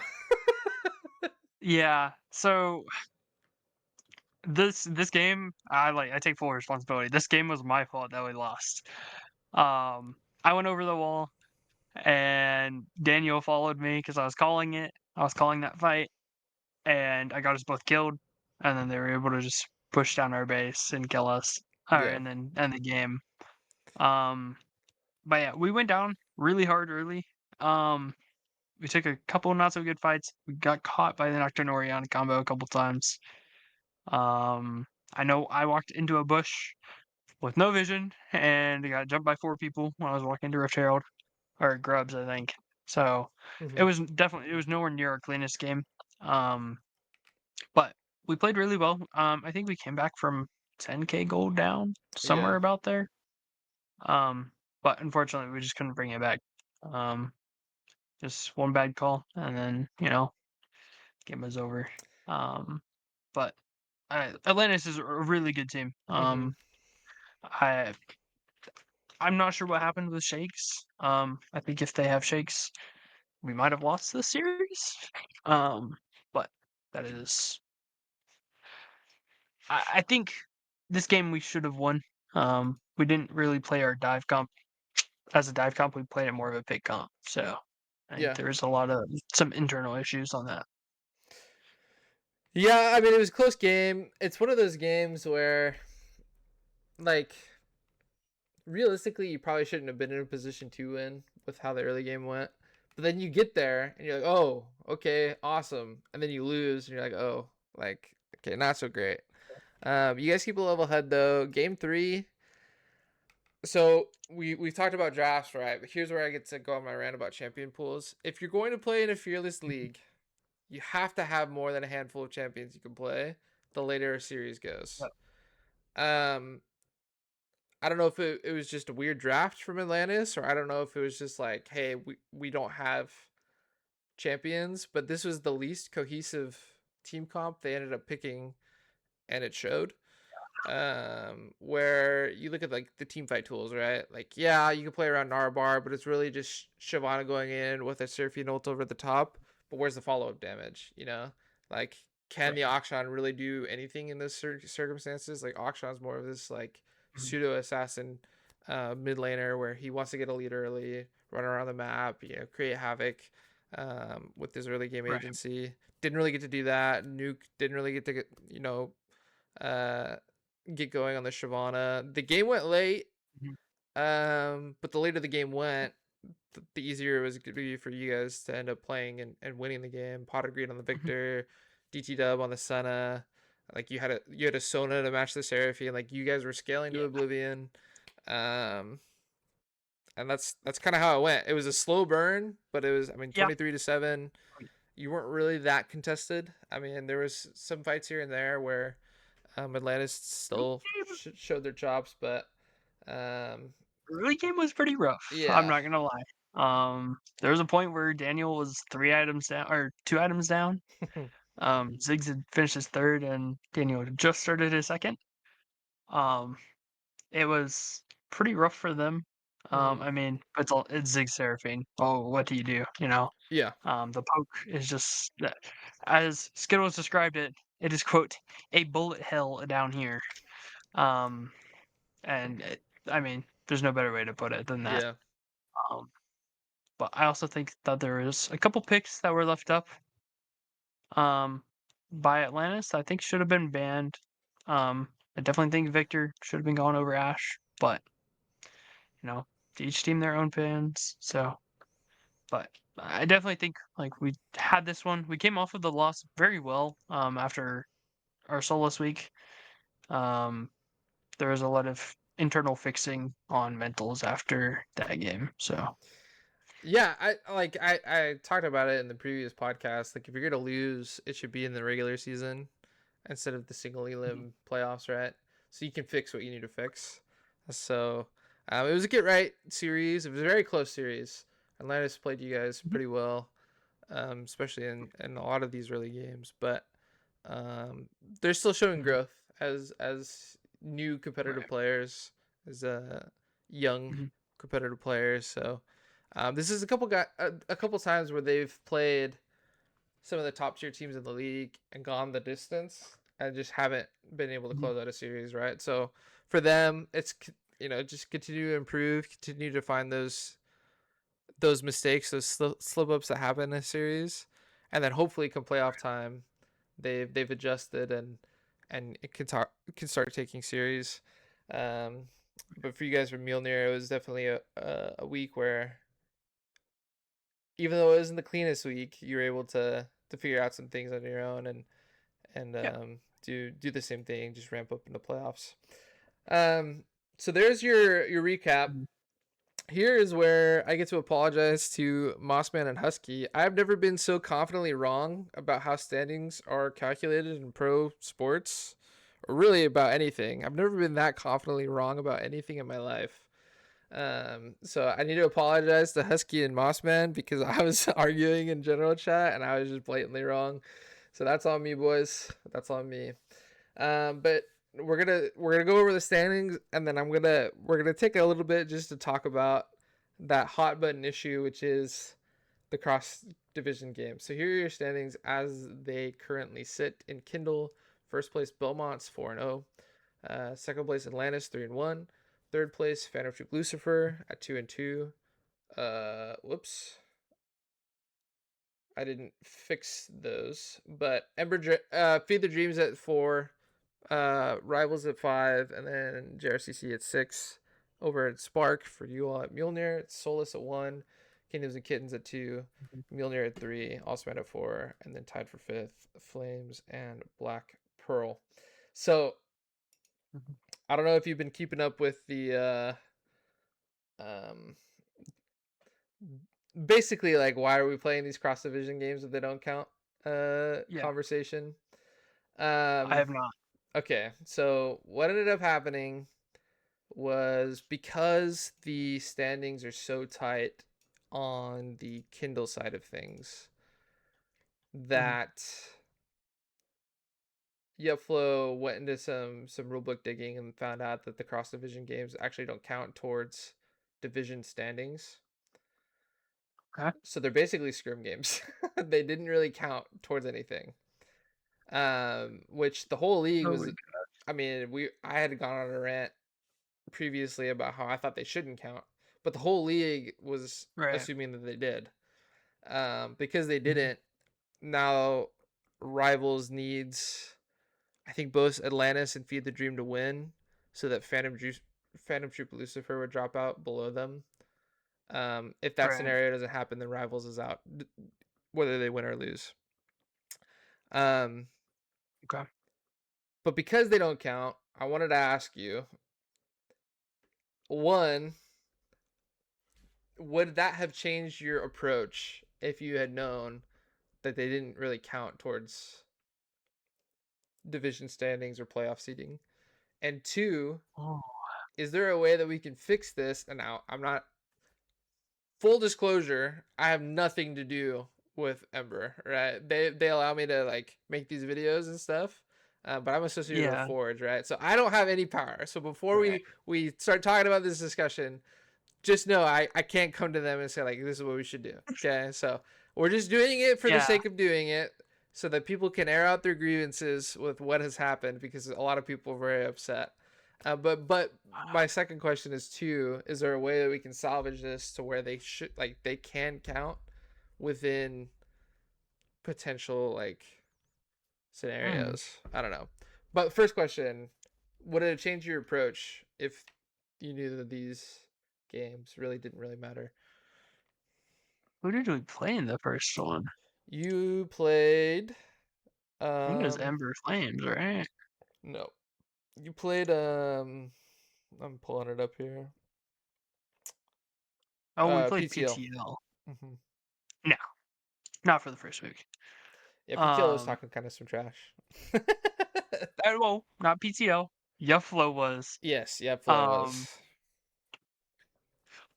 Yeah. So this game, I take full responsibility. This game was my fault that we lost. I went over the wall and Daniel followed me because I was calling it. I was calling that fight, and I got us both killed. And then they were able to just push down our base and kill us, or Yeah. and then end the game. Um, but yeah, we went down really hard early. Um, we took a couple not so good fights. We got caught by the Nocturne Orion combo a couple times. Um, I know I walked into a bush with no vision and I got jumped by 4 people when I was walking into Rift Herald or Grubs, I think. So Hmm. it was nowhere near our cleanest game. Um, but we played really well. I think we came back from 10k gold down Yeah. somewhere about there. Um, but unfortunately, we just couldn't bring it back. Um, just one bad call, and then game was over. Um, but Atlantis is a really good team. Hmm. I I'm not sure what happened with Shakes. I think if they have Shakes, we might have lost the series. Um, but that is, I think this game we should have won. We didn't really play our dive comp as a dive comp. We played it more of a pick comp. So I think Yeah. there was a lot of some internal issues on that. Yeah. I mean, it was a close game. It's one of those games where, like, realistically, you probably shouldn't have been in a position to win with how the early game went. But then you get there and you're like, oh, okay, awesome. And then you lose and you're like, oh, like, okay, not so great. You guys keep a level head though. Game three. So we've talked about drafts, right? But here's where I get to go on my rant about champion pools. If you're going to play in a fearless league, you have to have more than a handful of champions you can play. The later a series goes. Yep. Um, I don't know if it was just a weird draft from Atlantis, or I don't know if it was just like, hey, we don't have champions, but this was the least cohesive team comp they ended up picking, and it showed. Where you look at like the team fight tools, right? Like, yeah, you can play around Narabar, but it's really just Shyvana going in with a Seraphine ult over the top. But where's the follow up damage? Like, can Right. the Akshan really do anything in those circumstances? Like, Akshan's more of this like Mhm. pseudo assassin mid laner where he wants to get a lead early, run around the map, create havoc with his early game Right. agency. Didn't really get to do that. Nuke didn't really get to uh, get going on the Shyvana. The game went late, Mhm. but the later the game went, the easier it was going to be for you guys to end up playing and winning the game. Pot agreed on the Mhm. Victor, DT Dub on the Senna. Like you had a Sona to match the Seraphine. Like you guys were scaling to Yeah. oblivion. Um, and that's kind of how it went. It was a slow burn, but it was, I mean, Yeah. 23-7. you weren't really that contested. I mean, there was some fights here and there where Atlantis Early still game, showed their chops, but um, early game was pretty rough. I'm yeah. not gonna lie. There was a point where Daniel was 3 items down or 2 items down. Ziggs had finished his third, and Daniel had just started his second. Um, it was pretty rough for them. Hmm. I mean, it's Zig Seraphine. Oh, what do you do? You know, Yeah. the poke is just as Skittles described it. It is quote a bullet hell down here. Um, and I mean, there's no better way to put it than that. Yeah. Um, but I also think that there is a couple picks that were left up um, by Atlantis. I think should have been banned. I definitely think Victor should have been gone over Ash, but to each team their own fans. So, but I definitely think like we had this one. We came off of the loss very well. After our Solus week, um, there was a lot of internal fixing on mentals after that game. So, Yeah, I talked about it in the previous podcast. Like if you're gonna lose, it should be in the regular season instead of the single mhm, elim playoffs, right? So you can fix what you need to fix. So it was a get right series. It was a very close series. Atlantis played you guys mhm, pretty well, especially in a lot of these early games. But um, they're still showing mhm, growth as new competitive right. players, as young Mhm, competitive players. So this is a couple times where they've played some of the top tier teams in the league and gone the distance and just haven't been able to mhm, close out a series, right? So for them, it's just continue to improve, continue to find those mistakes, those slip ups that happen in a series, and then hopefully come playoff time, they've adjusted and it can start taking series. Um, but for you guys from Mjolnir, it was definitely a week where even though it wasn't the cleanest week, you were able to figure out some things on your own and yeah. do the same thing, just ramp up in the playoffs. Um, so there's your recap. Mhm, Here is where I get to apologize to Mossman and Husky. I've never been so confidently wrong about how standings are calculated in pro sports, or really about anything. I've never been that confidently wrong about anything in my life. So I need to apologize to Husky and Mossman because I was arguing in general chat and I was just blatantly wrong. So that's on me, boys. That's on me. But we're gonna go over the standings, and then we're gonna take a little bit just to talk about that hot button issue, which is the cross division game. So here are your standings as they currently sit in Kindle. First place Belmont's 4-0. Second place Atlantis 3-1. Third place Phantom Troop Lucifer at 2-2. Whoops. I didn't fix those, but Feed the Dreams at 4, Rivals at 5, and then JRCC at 6. Over at Spark for you all at Mjolnir, it's Solus at 1, Kingdoms and Kittens at 2, mhm, Mjolnir at 3, Allsman at 4, and then tied for 5th, Flames and Black Pearl. So mhm. I don't know if you've been keeping up with the um, basically like why are we playing these cross division games if they don't count Yeah, conversation. I Um, have not. okay, so what ended up happening was because the standings are so tight on the Kindle side of things Mhm, that Yepflow went into some rulebook digging and found out that the cross division games actually don't count towards division standings. okay. So they're basically scrim games. They didn't really count towards anything. Which the whole league Oh, was. I mean, I had gone on a rant previously about how I thought they shouldn't count, but the whole league was right. assuming that they did. Because they Mhm, didn't. Now, Rivals needs, I think, both Atlantis and Feed the Dream to win, so that Phantom Troop Lucifer would drop out below them. If that right. scenario doesn't happen, then Rivals is out, whether they win or lose. Um, Okay. but because they don't count, I wanted to ask you one, would that have changed your approach if you had known that they didn't really count towards division standings or playoff seeding? And two, Oh, is there a way that we can fix this? And now I'm not, full disclosure, I have nothing to do with Ember, right? They allow me to like make these videos and stuff. But I'm associated with yeah, Forge, right? So I don't have any power. So before right. we start talking about this discussion, just know I can't come to them and say like this is what we should do. Okay, so we're just doing it for the Yeah, sake of doing it, so that people can air out their grievances with what has happened because a lot of people are very upset. But my second question is too: is there a way that we can salvage this to where they should like they can count within potential like hmm. scenarios? I don't know. But first question: would it change your approach if you knew that these games really didn't really matter? Who did we play in the first one? You played I think it was um Ember Flames, right? no. You played I'm pulling it up here. Oh, we played PTL. PTL. Hmm. No, not for the first week. Yeah, PTL was Um, talking kind of some trash. well, not PTL. Yuffalo was. Yes, yeah, Flo Um, was.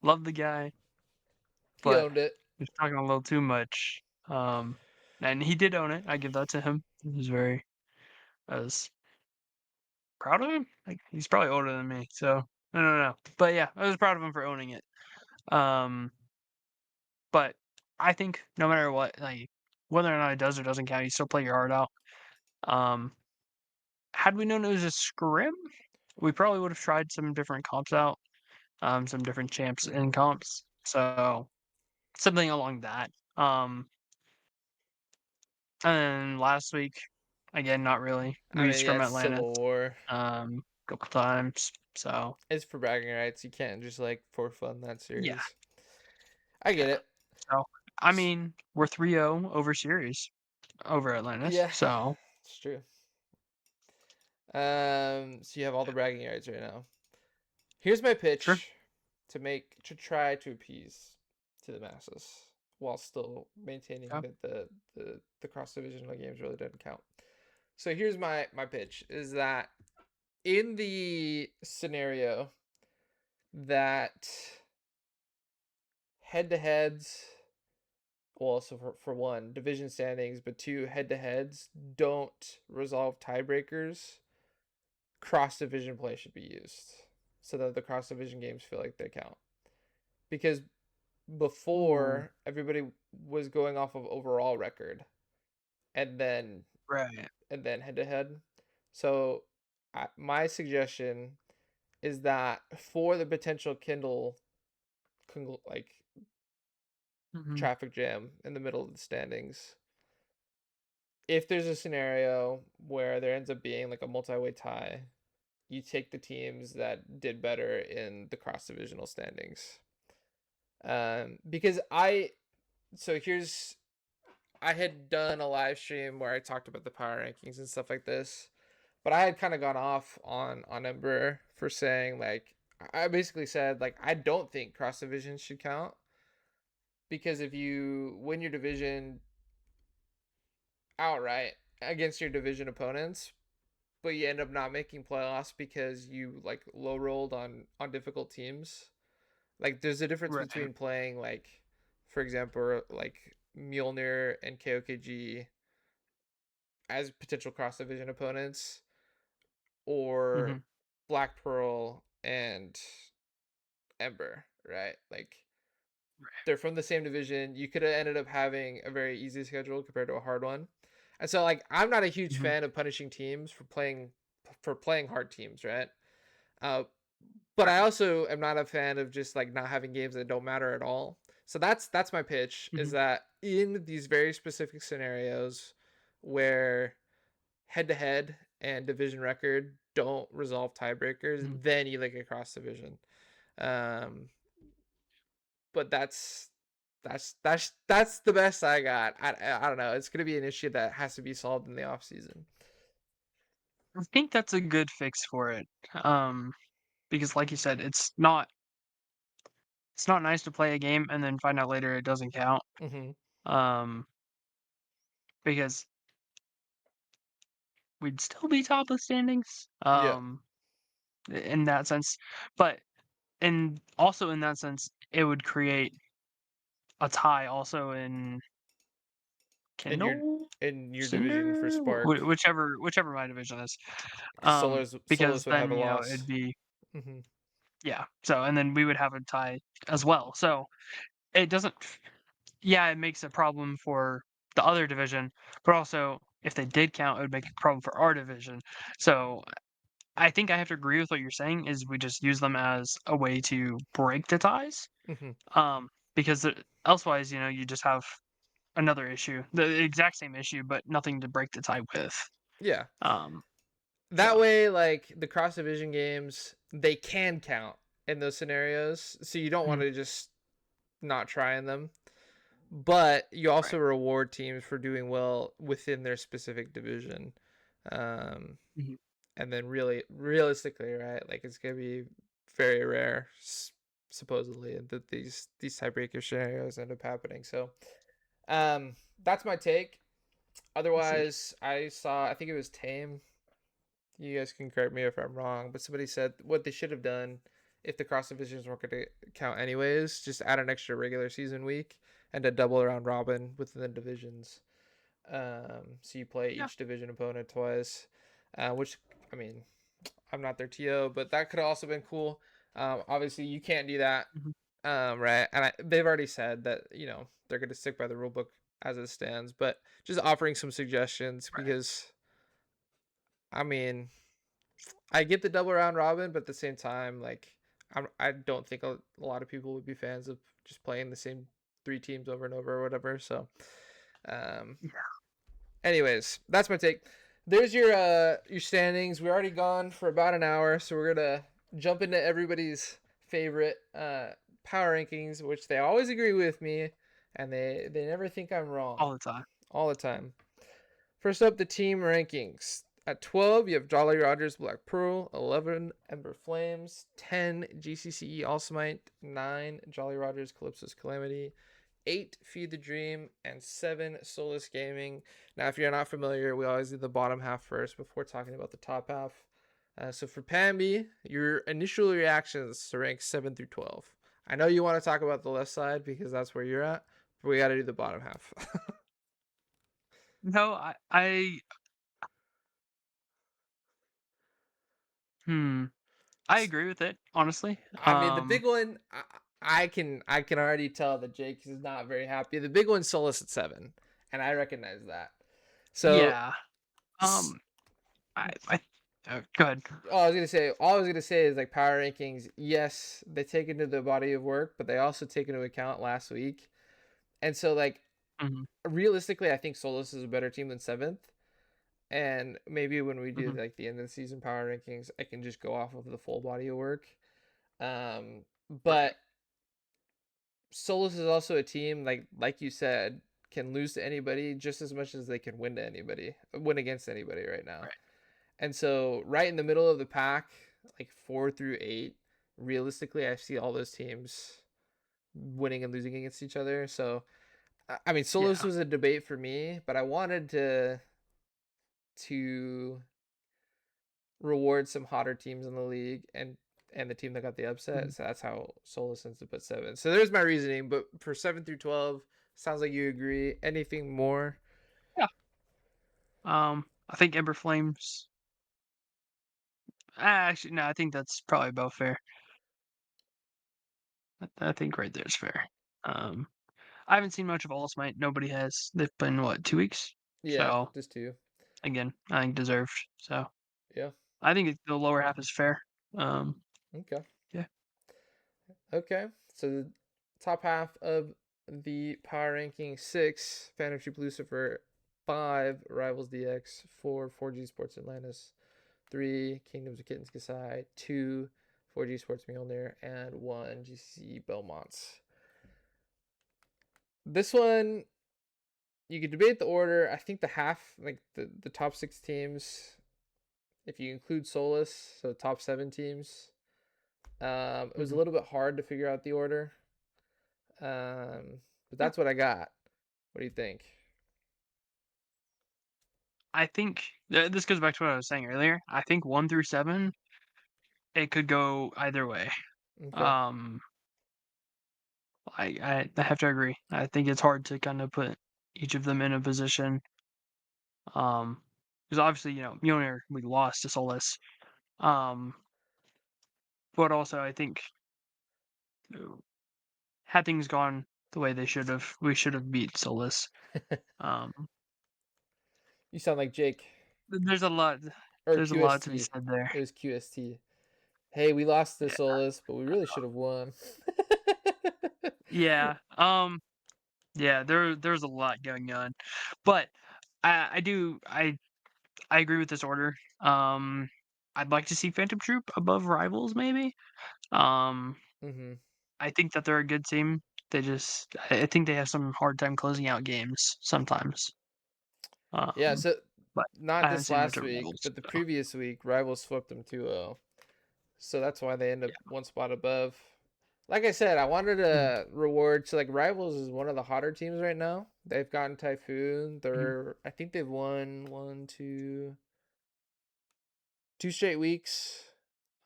Love the guy, He but owned it. he was talking a little too much. And he did own it. I give that to him. He was very, I was proud of him. Like he's probably older than me, so I don't know. But yeah, I was proud of him for owning it. Um, but I think no matter what, like whether or not it does or doesn't count, you still play your heart out. Um, had we known it was a scrim, we probably would have tried some different comps out, some different champs in Hmm. comps. So something along that. And last week, again, not really. I We mean, yeah, scrim it's Atlantis, Civil War. a couple times. So It's for bragging rights. You can't just like for fun that yeah, series. I get yeah. it. So I mean, we're 3-0 over series over Atlantis. Yeah, So it's true. So you have all the bragging rights right now. Here's my sure. pitch to try to appease to the masses while still maintaining Yeah. that the cross divisional games really didn't count. So here's my pitch is that in the scenario that head to heads, well, so for one, division standings, but two, head to heads don't resolve tiebreakers, cross division play should be used so that the cross division games feel like they count. Because Ooh, before everybody was going off of overall record and then right. head to head. So my suggestion is that for the potential like Hmm. traffic jam in the middle of the standings, if there's a scenario where there ends up being like a multi-way tie, you take the teams that did better in the cross divisional standings. Because so here's I had done a live stream where I talked about the power rankings and stuff like this, but I had kind of gone off on Ember for saying like I basically said like I don't think cross divisions should count because if you win your division outright against your division opponents, but you end up not making playoffs because you like low rolled on difficult teams. Like there's a difference Right. between playing like, for example, like Mjolnir and KOKG as potential cross division opponents, or Hmm. Black Pearl and Ember, right? Like they're from the same division. You could have ended up having a very easy schedule compared to a hard one. And so like I'm not a huge Hmm. fan of punishing teams for playing hard teams, right? Uh, but I Right. also am not a fan of just like not having games that don't matter at all. So that's my pitch is Hmm. that in these very specific scenarios where head to head and division record don't resolve tiebreakers, Hmm. then you look across division. Um, but that's the best I got. I don't know. It's gonna be an issue that has to be solved in the off season. I think that's a good fix for it. Because like you said, it's not nice to play a game and then find out later it doesn't count. Mm-hmm. Um, because we'd still be top of the standings, Yeah. in that sense, but and also in that sense, it would create a tie also in In your Kindle? in your division for Cinder? Spark, Whichever my division is. because Solos Because would have then, a it'd loss. be Hmm. yeah, so and then we would have a tie as well, so it doesn't yeah, it makes a problem for the other division, but also, if they did count, it would make a problem for our division. So, I think I have to agree with what you're saying is we just use them as a way to break the ties, Hmm. because, elsewise, you just have another issue, the exact same issue, but nothing to break the tie with. Yeah. Um, That so way, like the cross division games, they can count in those scenarios. So you don't want mhm, to just not try in them. But you also right. reward teams for doing well within their specific division. Um, Mhm, and then really realistically, right, like it's gonna be very rare, supposedly, that these tiebreaker scenarios end up happening. So um that's my take. I see. Otherwise, I think it was Tame, you guys can correct me if I'm wrong, but somebody said what they should have done if the cross divisions weren't going to count anyways, just add an extra regular season week and a double round robin within the divisions. So you play Yeah. each division opponent twice, which, I mean, I'm not their TO, but that could have also been cool. Obviously, you can't do that, Mhm, right? And they've already said that, they're going to stick by the rule book as it stands, but just offering some suggestions right. because, I mean, I get the double round robin, but at the same time, like I don't think a lot of people would be fans of just playing the same three teams over and over or whatever. So, um, Yeah. anyways, that's my take. There's your standings. We're already gone for about an hour, so we're gonna jump into everybody's favorite power rankings, which they always agree with me, and they never think I'm wrong All the time. all the time. First up, the team rankings. At 12, you have Jolly Rogers Black Pearl, 11 Ember Flames, 10 GCCE All Smite, 9 Jolly Rogers Calypso's Calamity, 8 Feed the Dream, and 7 Solus Gaming. Now, if you're not familiar, we always do the bottom half first before talking about the top half. So for Pambi, your initial reactions to rank 7 through 12. I know you want to talk about the left side because that's where you're at, but we got to do the bottom half. No, hmm, I agree with it, honestly. I mean, the big one, I can already tell that Jake is not very happy. The big one's Solus at 7, and I recognize that. So, Yeah. Um, I go ahead. all I was gonna say is like power rankings. Yes, they take into the body of work, but they also take into account last week. And so, like Mhm, realistically, I think Solus is a better team than 7th. And maybe when we do mhm, like the end of the season power rankings, I can just go off of the full body of work. right. But Solus is also a team like you said can lose to anybody just as much as they can win against anybody right now. Right. And so right in the middle of the pack, like 4 through 8, realistically I see all those teams winning and losing against each other. So I mean Solus Yeah. was a debate for me, but I wanted to reward some hotter teams in the league and the team that got the upset. Mhm. So that's how Solus ends up at 7. So there's my reasoning. But for 7 through 12, sounds like you agree. Anything more? Yeah. I think Ember Flames actually, no, I think that's probably about fair. I think right there is fair. Um, I haven't seen much of All Smite. Nobody has. They've been what, 2 weeks? Yeah, So just two. again, I think deserved. So Yeah. I think the lower half is fair. Um, Okay. yeah. Okay. So the top half of the power ranking: 6, Phantom Troop Lucifer; 5, Rivals DX; 4, 4G Sports Atlantis; 3, Kingdoms of Kittens Kasai; 2, 4G Sports Mjolnir; and 1, GC Belmonts. This one, you could debate the order. I think the half, like the top 6 teams, if you include Solus, so top 7 teams, it was a Mhm. little bit hard to figure out the order. But Yeah. that's what I got. What do you think? I think this goes back to what I was saying earlier. I think 1 through 7, it could go either way. Okay. Um, I have to agree. I think it's hard to kind of put each of them in a position. Because obviously, Mjolnir, we lost to Solus. Um, but also I think uh, had things gone the way they should have, we should have beat Solus. Um, You sound like Jake there's a lot. or There's a lot to be QST. said there. It was QST. Hey, we lost to Yeah. Solus, but we really should have won. Yeah. Yeah. There's a lot going on, but I do I agree with this order. I'd like to see Phantom Troop above Rivals, maybe. Um, hmm I think that they're a good team. I think they have some hard time closing out games sometimes. Yeah, Um, so but not I haven't this seen them last to week, Rivals. but the So, previous week, Rivals swept them 2-0. So that's why they end up yeah. one spot above. Like I said, I wanted Mhm, to reward. So like Rivals is one of the hotter teams right now. They've gotten Typhoon. mhm. I think they've won two straight weeks.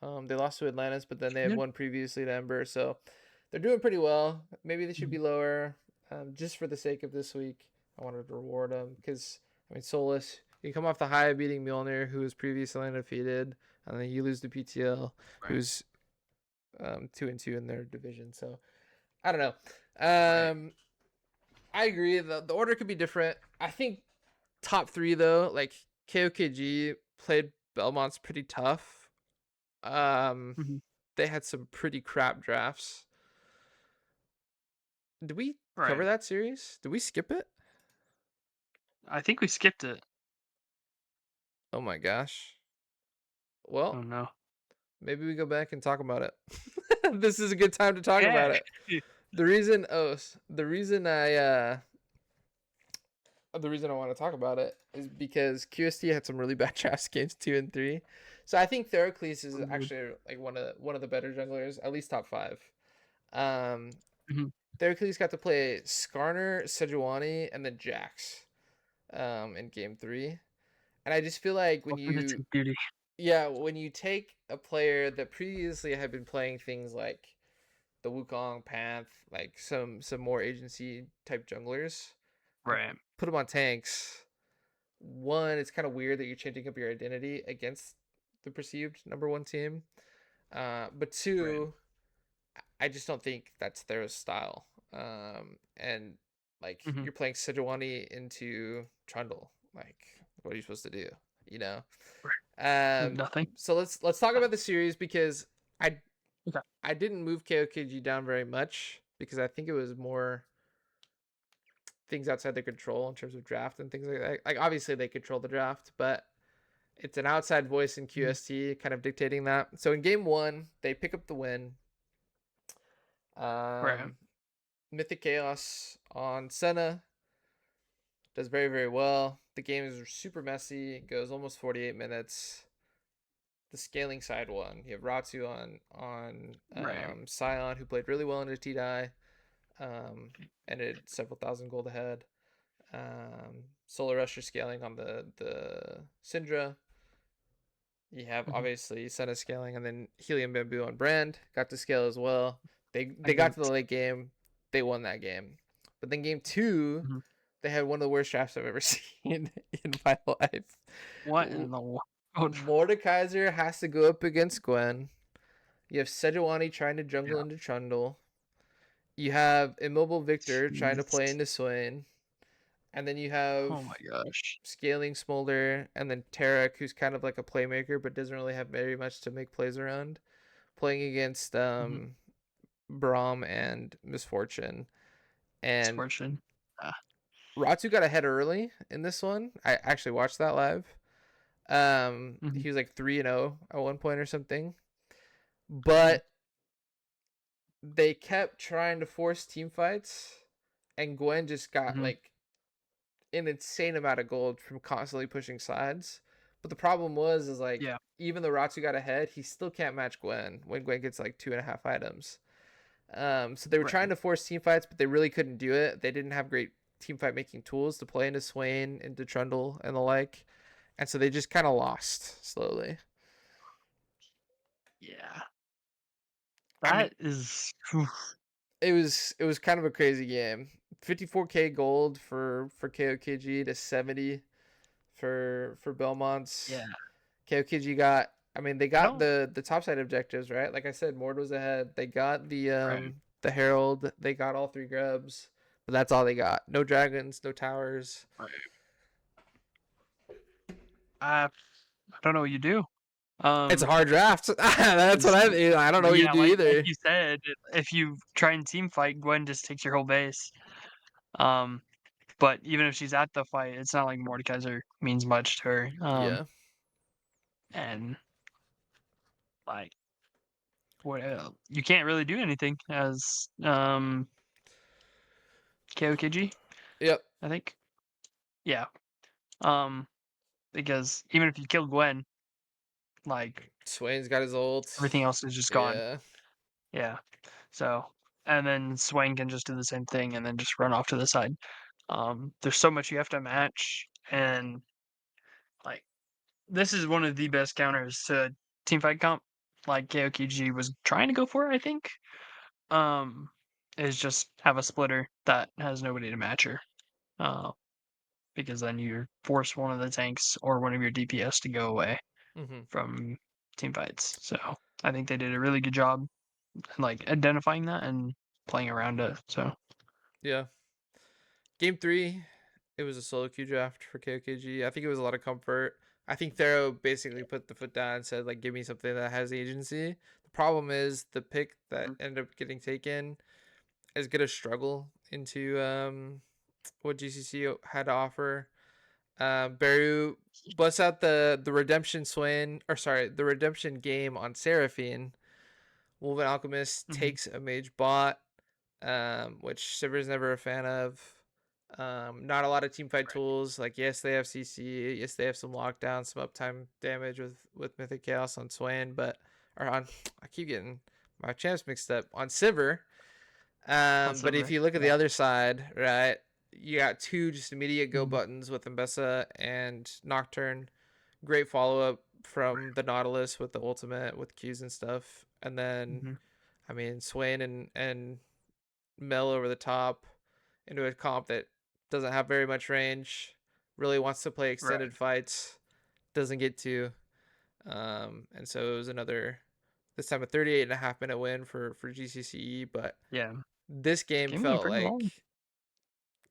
They lost to Atlantis, but then they had Yeah. won previously to Ember. So they're doing pretty well. Maybe they should Mhm. be lower. Just for the sake of this week, I wanted to reward them because I mean Solus. You come off the high of beating Mjolnir, who was previously undefeated, and then you lose to PTL, Right. who's 2-2 in their division. So I don't know. Right. I agree. The order could be different. I think top three though, like KOKG played Belmont's pretty tough. Um, Mhm. they had some pretty crap drafts. Did we cover Right. that series? Did we skip it? I think we skipped it. Oh my gosh. Oh Well, no. maybe we go back and talk about it. This is a good time to talk Yeah. about it. The reason I want to talk about it is because QST had some really bad drafts games 2 and 3. So I think Theracles is Mhm. actually like one of the better junglers, at least top five. Um, Mhm. Theracles got to play Skarner, Sejuani, and then Jax in game 3. And I just feel like Welcome to Team Duty. when you take a player that previously had been playing things like the Wukong, Panth, like some more agency type junglers, and Right. put them on tanks. One, it's kind of weird that you're changing up your identity against the perceived number one team. But Right. two, I just don't think that's their style. And like Mhm. you're playing Sejuani into Trundle. Like, what are you supposed to do? You know. Right. Um, Nothing. so let's talk Uh, about the series because I Okay. I didn't move KOKG down very much because I think it was more things outside their control in terms of draft and things like that. Like obviously they control the draft, but it's an outside voice in Mhm. QST kind of dictating that. So in game one, they pick up the win. Right. Um, Mythic Chaos on Senna does very, very well. The game is super messy. It goes almost 48 minutes. The scaling side won. You have Ratsu on Right. Scion, who played really well into T-Die. Ended several thousand gold ahead. Solar Rusher scaling on the Syndra. You have Mhm. obviously Senna scaling, and then Helium Bamboo on Brand got to scale as well. They got to the Against. late game, they won that game. But then game two, Mhm. they had one of the worst drafts I've ever seen in my life. What in the world? Mordekaiser has to go up against Gwen. You have Sejuani trying to jungle Yeah. into Trundle. You have Immobile Victor trying to play Jeez. into Swain. And then you have Oh my gosh. Scaling Smolder, and then Tarek, who's kind of like a playmaker but doesn't really have very much to make plays around, playing against Mhm. Braum and Misfortune. And Misfortune. Ah. Ratu got ahead early in this one. I actually watched that live. Mhm. He was like 3-0 at one point or something. Mhm. But they kept trying to force team fights, and Gwen just got Mhm. like an insane amount of gold from constantly pushing sides. But the problem is like Yeah. even though Ratsu got ahead, he still can't match Gwen when Gwen gets like 2.5 items. So they were trying Right. to force team fights, but they really couldn't do it. They didn't have great team fight making tools to play into Swain, into Trundle, and the like. and so they just kind of lost slowly. Yeah. I mean, That is it was kind of a crazy game. 54k gold for KOKG to 70 for Belmont's. yeah. KOKG got. I mean, they I got don't the top side objectives right. Like I said, Mord was ahead. They got right. the Herald. They got all 3 grubs, but that's all they got. No dragons, no towers. Right. I don't know what you do. It's a Um, hard draft. That's what 'Cause I don't know what you yeah, do like either. you said, if you try and team fight, Gwen just takes your whole base. Um, but even if she's at the fight, it's not like Mordekaiser means much to her. Yeah. And like what you can't really do anything as KOKG, Yep. I think. Yeah. Um, because even if you kill Gwen, like Swain's got his ult. everything else is just gone. Yeah. Yeah. So and then Swain can just do the same thing and then just run off to the side. There's so much you have to match, and like this is one of the best counters to teamfight comp. Like KOKG was trying to go for, I think. Um, is just have a splitter that has nobody to match her. Uh, because then you force one of the tanks or one of your DPS to go away Hmm. from team fights. So I think they did a really good job like identifying that and playing around it. So Yeah. Game 3, it was a solo queue draft for KOKG. I think it was a lot of comfort. I think Thero basically put the foot down and said, like, give me something that has agency. The problem is the pick that Mhm. ended up getting taken is going to struggle into what GCC had to offer. Beru busts out the redemption swing, or sorry, the redemption game on Seraphine. Wolven Alchemist Mhm. takes a mage bot, which Sivir's never a fan of. Not a lot of team fight Right. tools. Like, yes, they have CC. Yes, they have some lockdown, some uptime damage with Mythic Chaos on Swain, but or on I keep getting my champs mixed up on Sivir. On But if Silver. you look at the Yeah. other side, right, you got 2 just immediate go Mhm. buttons with Mbessa and Nocturne. Great follow up from the Nautilus with the ultimate with Qs and stuff, and then Mhm. I mean Swain and Mel over the top into a comp that doesn't have very much range, really wants to play Right. extended fights, doesn't get to. And so it was another, this time a 38.5 minute win for GCCE. But Yeah. this game Game went felt pretty like long.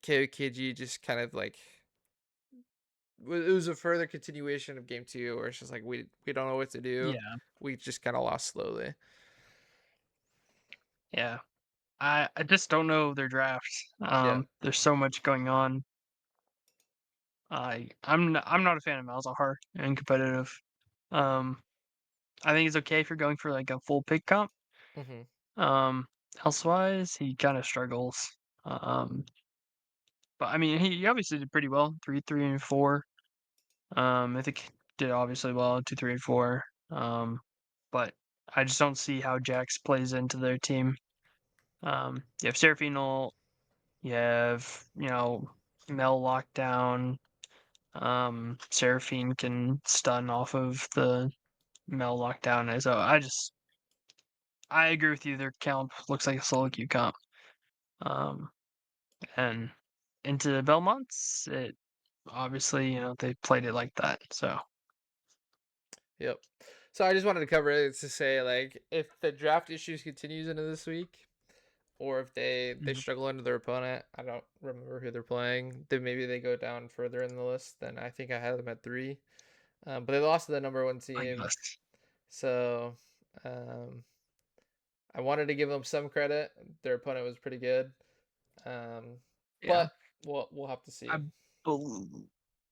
KOKG just kind of like, it was a further continuation of game 2 where it's just like, we don't know what to do. Yeah. We just kind of lost slowly. Yeah. I just don't know their drafts. Yeah. There's so much going on. I'm not a fan of Malzahar in competitive. Um, I think it's okay if you're going for like a full pick comp. Hmm. Um, Elsewise he kind of struggles. Um, but I mean he obviously did pretty well. 3, 3, and 4. I think he did obviously well 2, 3, and 4. But I just don't see how Jax plays into their team. You have Seraphine ult, you have Mel lockdown. Seraphine can stun off of the Mel lockdown. And so I agree with you. Their count looks like a solo queue comp. Um, and into Belmont's, it obviously they played it like that. So Yep. So I just wanted to cover it to say, like, if the draft issues continues into this week, or if they Mhm. struggle into their opponent, I don't remember who they're playing. Then maybe they go down further in the list. Then I think I had them at 3, but they lost to the number 1 I team. guess. So um, I wanted to give them some credit. Their opponent was pretty good, um, Yeah, but we'll have to see. I bel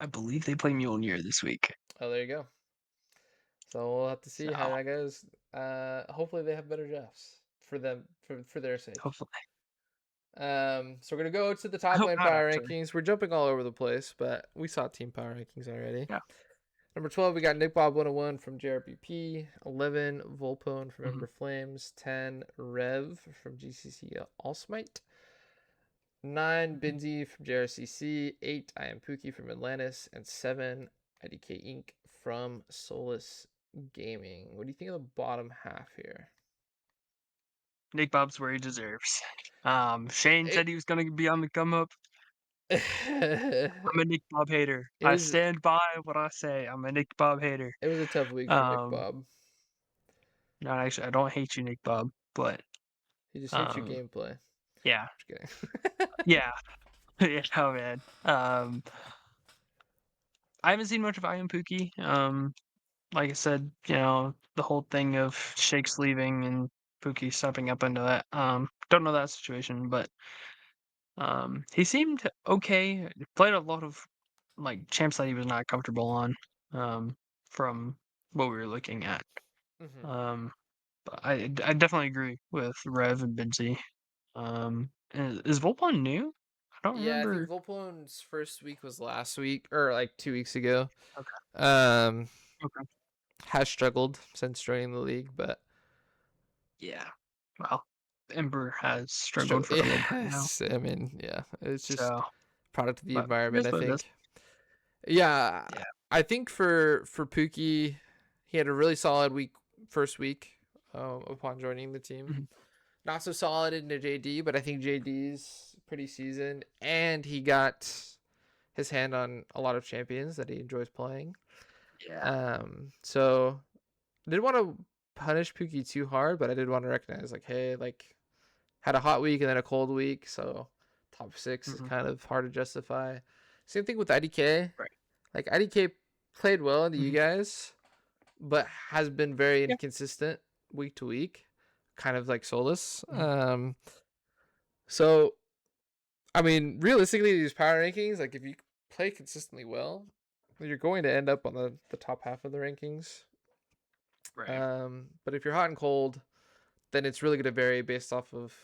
I believe they play Mjolnir this week. Oh, there you go. So we'll have to see how So that goes. Hopefully they have better drafts for them for their sake. hopefully, So we're gonna go to the I top hope lane not power actually. rankings. We're jumping all over the place, but we saw team power rankings already. Yeah. Number 12, we got Nick Bob 101 from JRPP. 11, Volpone from Mhm. Ember Flames. 10, Rev from GCC Allsmite. 9, Mhm. Binzi from JRCC. 8, I Am Pookie from Atlantis. And 7, IDK Inc. from Solus Gaming. What do you think of the bottom half here? Nick Bob's where he deserves. Shane It, said he was gonna be on the come up. I'm a Nick Bob hater. it I was stand by what I say. I'm a Nick Bob hater. it was a tough week for Nick Um, Bob. no, actually, I don't hate you, Nick Bob, but He just hates your um, gameplay. yeah, Just kidding. yeah, yeah. Oh man. I haven't seen much of I Am Pookie. Like I said, the whole thing of Shakes leaving and Pookie stepping up into that. Don't know that situation, but he seemed okay. He played a lot of like champs that he was not comfortable on. From what we were looking at. hmm Um, but I definitely agree with Rev and Binzy. Is Volpon new? I don't Yeah, I think remember. Volpon's first week was last week or like 2 weeks ago. Okay. Um, Okay. has struggled since joining the league, but Yeah. Well, Ember has struggle. struggled for a little bit now. Yes, I mean, yeah, it's just So, product of the but it environment, is I what it is. think. Yeah, Yeah. I think for Pookie, he had a really solid first week upon joining the team. Mhm. Not so solid into JD, but I think JD's pretty seasoned, and he got his hand on a lot of champions that he enjoys playing. Yeah. So I didn't want to punish Pookie too hard, but I did want to recognize like, hey, like had a hot week and then a cold week, so top six is Hmm. kind of hard to justify. Same thing with IDK. Right. Like IDK played well into you Hmm. guys, but has been very Yeah. inconsistent week to week, kind of like Solus. Hmm. So I mean, realistically, these power rankings, like if you play consistently well, you're going to end up on the top half of the rankings. Right. But if you're hot and cold, then it's really going to vary based off of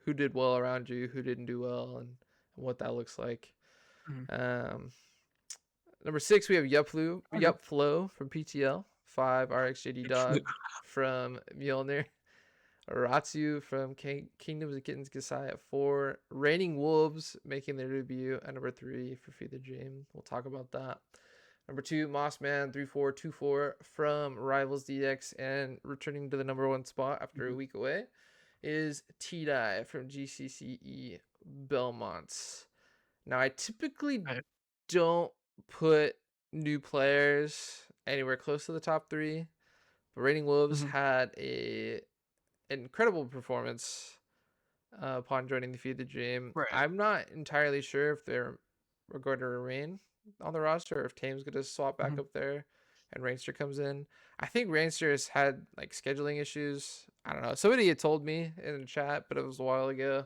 who did well around you, who didn't do well, and what that looks like. Hmm. Um, Number 6, we have Okay. Yup Flow from PTL. 5, RxJD Dog from Mjolnir. Ratsu from Kingdoms of Kittens Gasai at 4. Raining Wolves making their debut at number 3 for Feed the Dream. We'll talk about that. Number 2, Mossman 3424 from Rivals DX and returning to the number 1 spot after a Mhm. week away is T-Die from GCCE Belmonts. Now, I typically Right. don't put new players anywhere close to the top 3, but Raining Wolves Hmm. had an incredible performance upon joining the Feed the Dream. Right. I'm not entirely sure if we're going to remain on the roster or if Tame's going to swap back Hmm. up there and Rainster comes in. I think Rainster has had like scheduling issues. I don't know. Somebody had told me in the chat, but it was a while ago.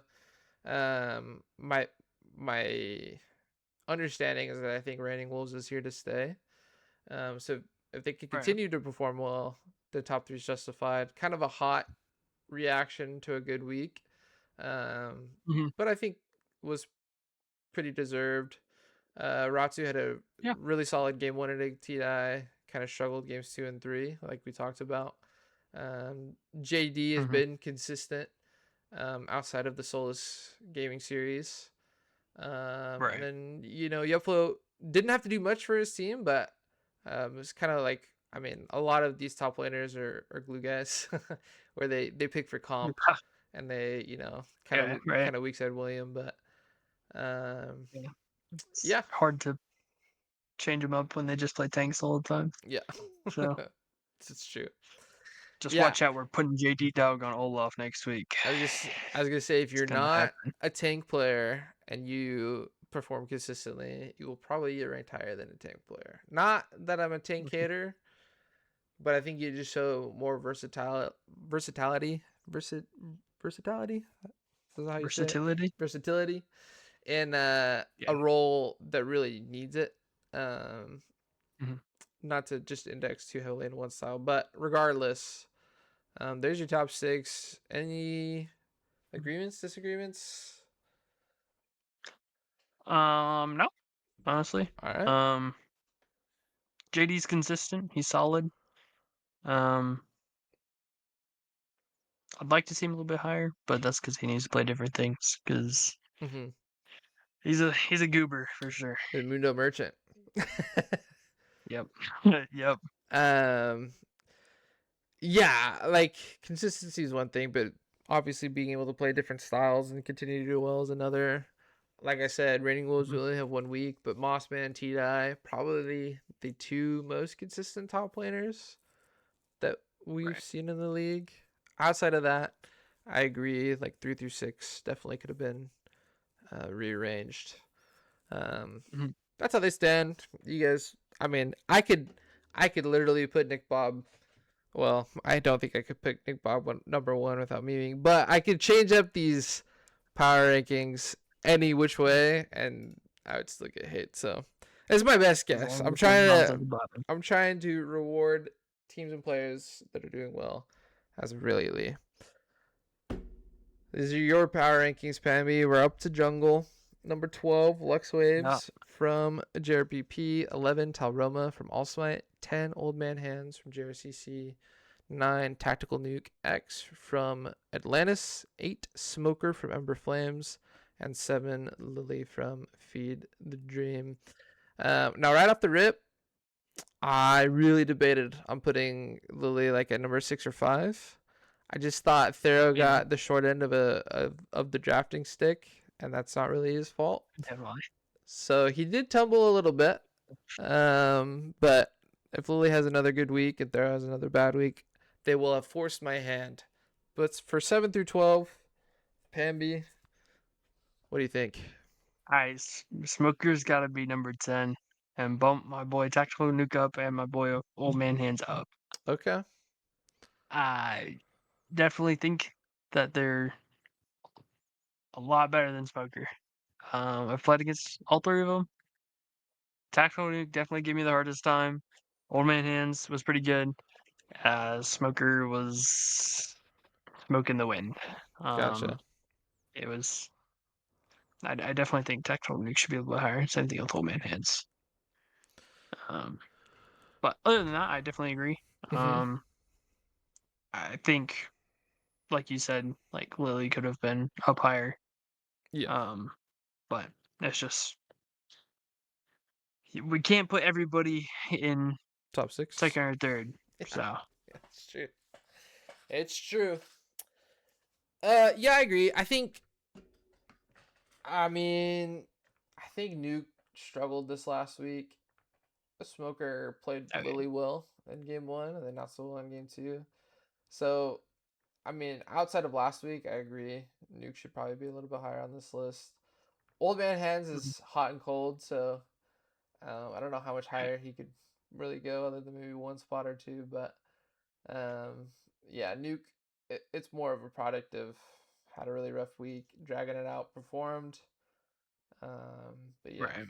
My understanding is that I think Raining Wolves is here to stay. So if they can Right. continue to perform well, the top 3 is justified. Kind of a hot reaction to a good week, um, Hmm. but I think was pretty deserved. Ratsu had a Yeah. really solid game 1 at TDI, kind of struggled games 2 and 3, like we talked about. JD has Hmm. been consistent outside of the Solus gaming series. And Right. then, Yupflo didn't have to do much for his team, but it's kind of like, I mean, a lot of these top laners are glue guys where they pick for comp and they, Yeah. Right. kind of weak side William, but um, Yeah. It's yeah, hard to change them up when they just play tanks all the time. yeah, So it's true. just Yeah, watch out. We're putting JD Dog on Olaf next week. I was gonna say if It's you're gonna not happen. a tank player and you perform consistently, you will probably get ranked higher than a tank player. Not that I'm a tank Mhm. hater, but I think you just show more versatility, versi- versatility. Is that how you say it? Versatility. Versatility in Yeah. a role that really needs it. Um, Hmm. Not to just index too heavily in one style, but regardless, there's your top 6. Any agreements, disagreements? No, honestly. All right. Um, JD's consistent. He's solid. Um, I'd like to see him a little bit higher, but that's because he needs to play different things. Because Mm-hmm. he's a goober for sure. The Mundo Merchant. Yep. Yep. um, yeah, like consistency is one thing, but obviously being able to play different styles and continue to do well is another. Like I said, Raining Wolves Mhm. only have 1 week, but Mossman, T-Die, probably the two most consistent top laners that we've Right. seen in the league. Outside of that, I agree. Like 3 through 6 definitely could have been rearranged. Um, Mhm. that's how they stand. You guys, I mean, I could literally put Nick Bob. Well, I don't think I could pick Nick Bob number one without memeing, but I could change up these power rankings any which way, and I would still get hit. So it's my best As guess. long as LeBron's at the bottom. I'm trying to reward teams and players that are doing well as of lately. These are your power rankings, Pambi. We're up to jungle. Number 12, Lux Yeah. Waves from JRPP. 11, Talroma from Allsmite. 10, Old Man Hands from JRCC. 9, Tactical Nuke X from Atlantis. 8, Smoker from Ember Flames. And 7, Lily from Feed the Dream. Now, right off the rip, I really debated on putting Lily like at number 6 or 5. I just thought Thero Yeah. got the short end of the drafting stick, and that's not really his fault. Definitely. So he did tumble a little bit. But if Lily has another good week and Thero has another bad week, they will have forced my hand. But for 7 through 12, Pambi, what do you think? Alright, Smoker's got to be number 10, and bump my boy Tactical Nuke up and my boy Old Man Hands up. Okay, I definitely think that they're a lot better than Smoker. I've played against all three of them. Tactical Nuke definitely gave me the hardest time. Old Man Hands was pretty good. Smoker was smoking the wind. Um, gotcha. it was. I definitely think Tactical Nuke should be a little bit higher. Same thing with Old Man Hands. Um, but other than that, I definitely agree. Mm-hmm. Um, I think, like you said, like Lily could have been up higher. Yeah, Um, but it's just we can't put everybody in top 6. second or third. Yeah, So yeah, it's true. It's true. Yeah, I agree. I mean, I think Nuke struggled this last week. The Smoker played okay, really well in game one, and then not so well in game two. So, I mean, outside of last week, I agree. Nuke should probably be a little bit higher on this list. Old Man Hands mhm, is hot and cold, so I don't know how much right, higher he could really go, other than maybe one spot or two. But um, yeah, Nuke, it's more of a product of had a really rough week. Dragging it out performed. But yeah. right.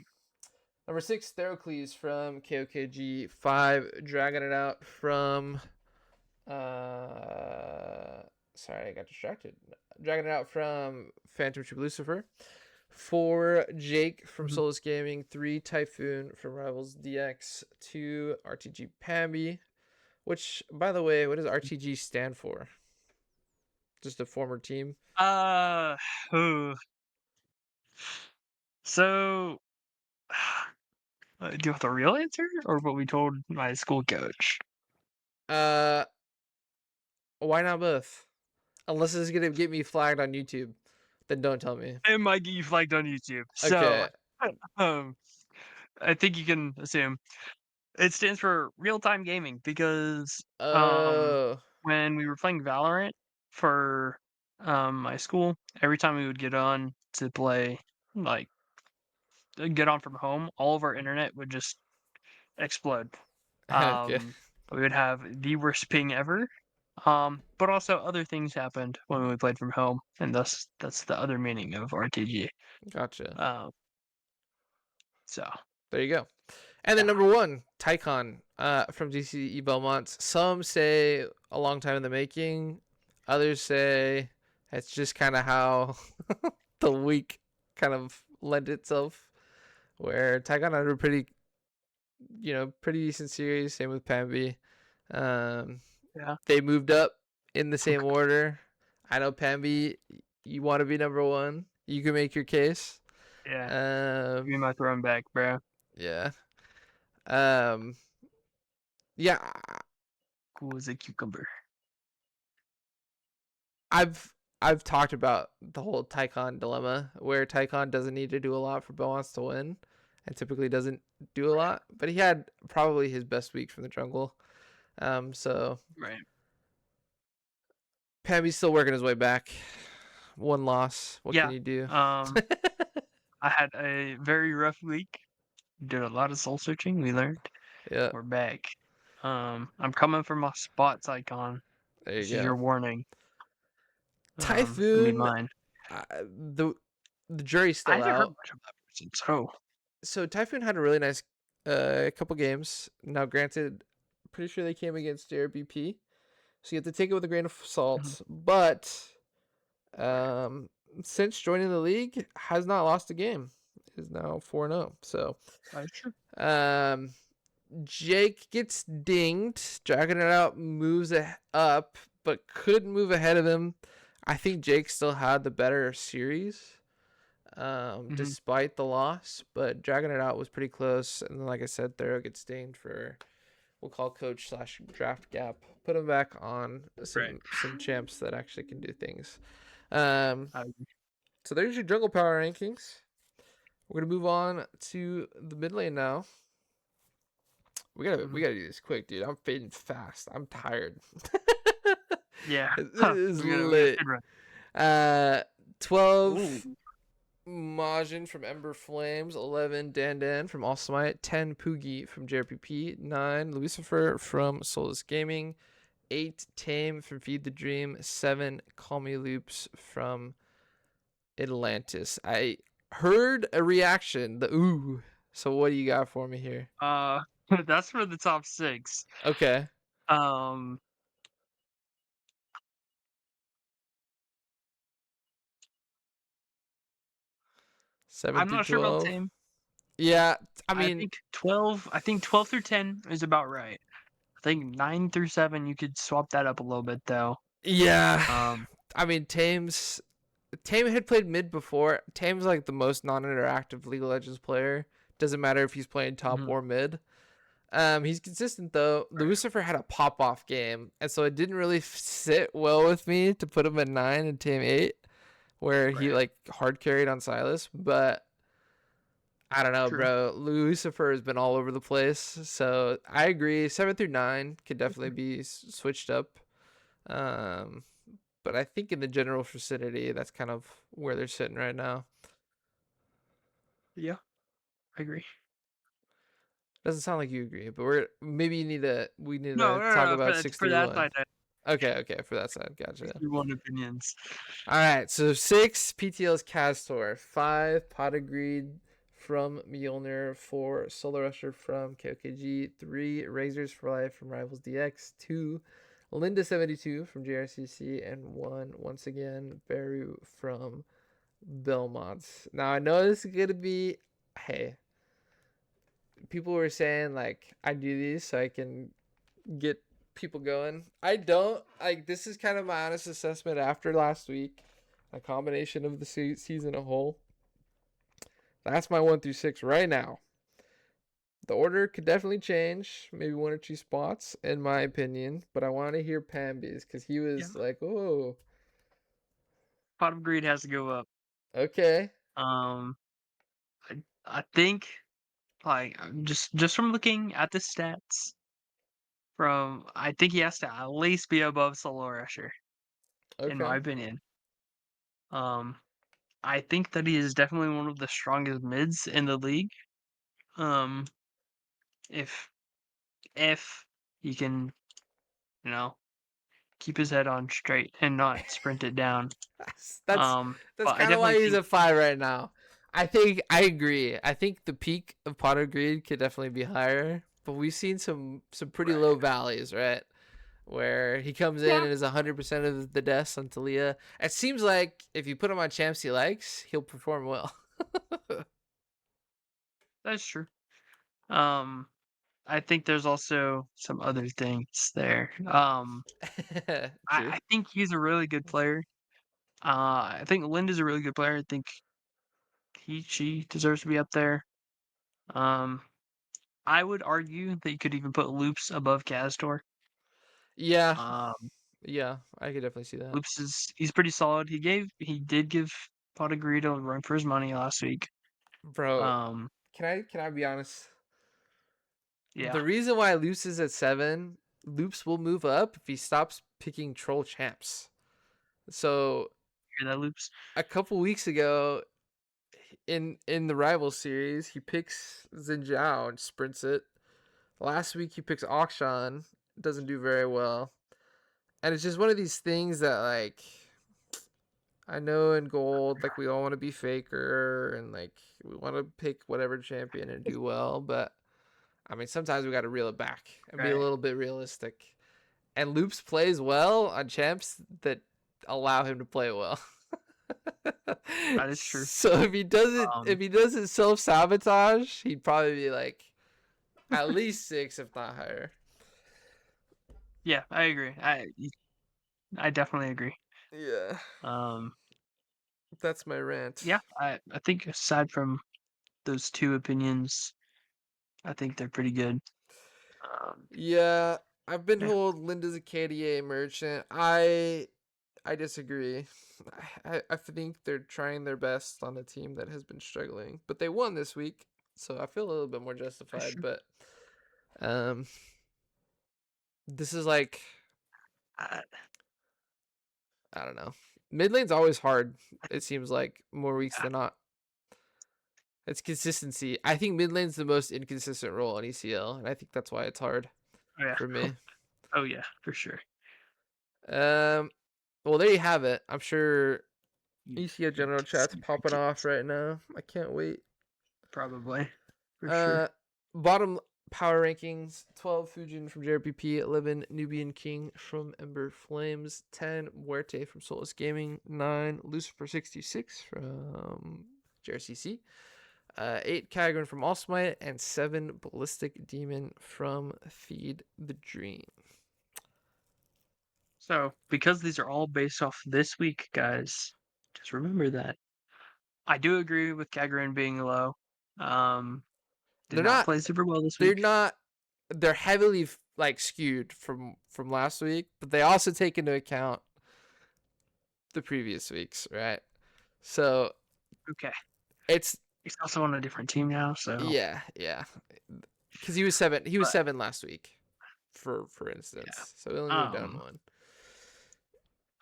Number 6, Therocles from KOKG. 5, dragging it out from. Sorry, I got distracted. Dragging it out from Phantom Troop Lucifer. 4, Jake from Mhm. Solus Gaming. 3, Typhoon from Rivals DX. 2, RTG Pambi. Which, by the way, what does RTG stand for? Just a former team? Uh, ooh. So, do you want the real answer or what we told my school coach? Uh, why not both? Unless it's gonna get me flagged on YouTube, then don't tell me. It might get you flagged on YouTube. So, Okay. um, I think you can assume it stands for real time gaming because Oh. when we were playing Valorant for my school, every time we would get on to play, like get on from home, all of our internet would just explode. Okay. Um, we would have the worst ping ever. But also other things happened when we played from home, and thus that's the other meaning of RTG. Gotcha. Um, so There you go. And then yeah, number 1, Tycon, from DCE Belmont. Some say a long time in the making. Others say it's just kind of how the week kind of lent itself. Where Tycon had a pretty decent series. Same with Pambi. Um, yeah, they moved up in the same order. I know Pambi, you want to be number 1. You can make your case. yeah. Give Um, me my throwing back, bro. yeah. Um, yeah, Cool as a cucumber. I've talked about the whole Tycon dilemma where Tycon doesn't need to do a lot for Belmonts to win, and typically doesn't do a lot. But he had probably his best week from the jungle. So Right. Pambi's still working his way back. One loss. What can Yeah. you do? I had a very rough week. Did a lot of soul searching. We learned. Yeah, We're back. I'm coming for my spots icon. there you This is go. your warning. I mean Typhoon. mine. The jury's I still haven't heard out. much of that person. So. So Typhoon had a really nice couple games. Now, granted, pretty sure they came against JRBP, so you have to take it with a grain of Mhm. salt. But Right. um, since joining the league, has not lost a game. Is now 4-0. So That's true. um, Jake gets dinged. Dragging it out moves up, but couldn't move ahead of him. I think Jake still had the better series, Hmm. despite the loss. But dragging it out was pretty close. And then, like I said, Thero gets dinged for we'll call coach slash draft gap. Put him back on Right. some champs that actually can do things. Um, I, so there's your jungle power rankings. We're gonna move on to the mid lane now. We mhm. gotta do this quick, dude. I'm fading fast. I'm tired. Yeah. This Huh. is We got lit. speed run. 12 Ooh. Majin from Ember Flames, 11 Dandan from All Smite, 10 Poogie from JRPP, 9 Lucifer from Solus Gaming, 8 Tame from Feed the Dream, 7 Call Me Loops from Atlantis. I heard a reaction, the ooh. So what do you got for me here? Uh, that's for the top six. Okay. Um, 7 I'm through not sure about 12. Tame. Yeah, I I mean, think 12. I think 12 through 10 is about right. I think 9 through 7 you could swap that up a little bit though. yeah. Um, I mean, Tame had played mid before. Tame's like the most non-interactive League of Legends player. Doesn't matter if he's playing top mhm, or mid. He's consistent though. right. Lucifer had a pop-off game, and so it didn't really sit well with me to put him at 9 and Tame 8, where he Right. like hard carried on Silas. But I don't know, True. bro. Lucifer has been all over the place, so I agree. 7 through 9 could definitely be switched up. Um, but I think in the general vicinity, that's kind of where they're sitting right now. Yeah, I agree. Doesn't sound like you agree, but we're maybe we need No, to no, no, talk no. about six For through that one. side, I Okay, for that side, six gotcha. through one opinions. All right, so 6 PTL's Castor, 5 Pot of Greed from Mjolnir, 4 Solar Rusher from KOKG, 3 Razors for Life from Rivals DX, 2 Linda 72 from JRCC, and 1 once again Beru from Belmont. Now I know this is gonna be hey, people were saying like I do these so I can get people going. I don't like this is kind of my honest assessment after last week, a combination of the season a whole. That's my 1 through 6 right now. The order could definitely change, maybe 1 or 2 spots in my opinion, but I want to hear Pambi's because he Yeah, was like, "Oh, pot of greed has to go up. okay, Um, I think like just from looking at the stats, from I think he has to at least be above Solo Rusher, in my okay." opinion. Um, I think that he is definitely one of the strongest mids in the league. Um, if if he can, you know, keep his head on straight and not sprint it down. That's that's that's But I kind of definitely why he's think a 5 right now. I think I agree. I think the peak of Potter Greed could definitely be higher, but we've seen some pretty right. low valleys, right? Where he comes in Yeah, and is 100% of the deaths on Talia. It seems like if you put him on champs he likes, he'll perform well. that's true. Um, I think there's also some other things there. True. I think he's a really good player. I think Linda's a really good player. I think she deserves to be up there. Um, I would argue that you could even put Loops above Castor. Yeah, Um, yeah, I could definitely see that. Loops he's pretty solid. He did give Potagredo a run for his money last week. Bro, Um, can I be honest? yeah, The reason why Loops is at 7, Loops will move up if he stops picking troll champs. So hear that, Loops? a couple weeks ago in the rival series, he picks Xin Zhao and sprints it. Last week he picks Akshan, doesn't do very well. And it's just one of these things that like I know in gold, like we all want to be faker and like we want to pick whatever champion and do well, but I mean sometimes we got to reel it back and be a Right, little bit realistic. And Loops plays well on champs that allow him to play well. that is true. So if Um, he doesn't self sabotage, he'd probably be like at least 6, if not higher. yeah, I agree. I definitely agree. Yeah, Um, that's my rant. yeah, I think aside from those two opinions, I think they're pretty good. Um, Yeah, I've been yeah, told Linda's a KDA merchant. I disagree. I think they're trying their best on a team that has been struggling, but they won this week, so I feel a little bit more that's justified. true. But um, this is like I, I don't know. Mid lane's always hard. It seems like more weeks yeah, than not. It's consistency. I think mid lane's the most inconsistent role in ECL, and I think that's why it's hard oh yeah, for me. oh yeah, for sure. Um, well, there you have it. I'm sure You, ECL you general can chat's see popping off right now. I can't wait. probably for sure. Uh, bottom power rankings: 12 Fujin from JRPP, 11 Nubian King from Ember Flames, 10 Muerte from Solus Gaming, 9 Lucifer 66 from JRCC, 8 Kagran from All Smite, and 7 Ballistic Demon from Feed the Dream. So because these are all based off this week, guys, just remember that. I do agree with Kagran being low. Um, did They're not not. play super well this They're week. not. They're heavily like skewed from last week, but they also take into account the previous weeks, right? So Okay, it's he's also on a different team now, so yeah, because he was 7. He was but 7 last week, for yeah. instance. So he only moved down Um, 1.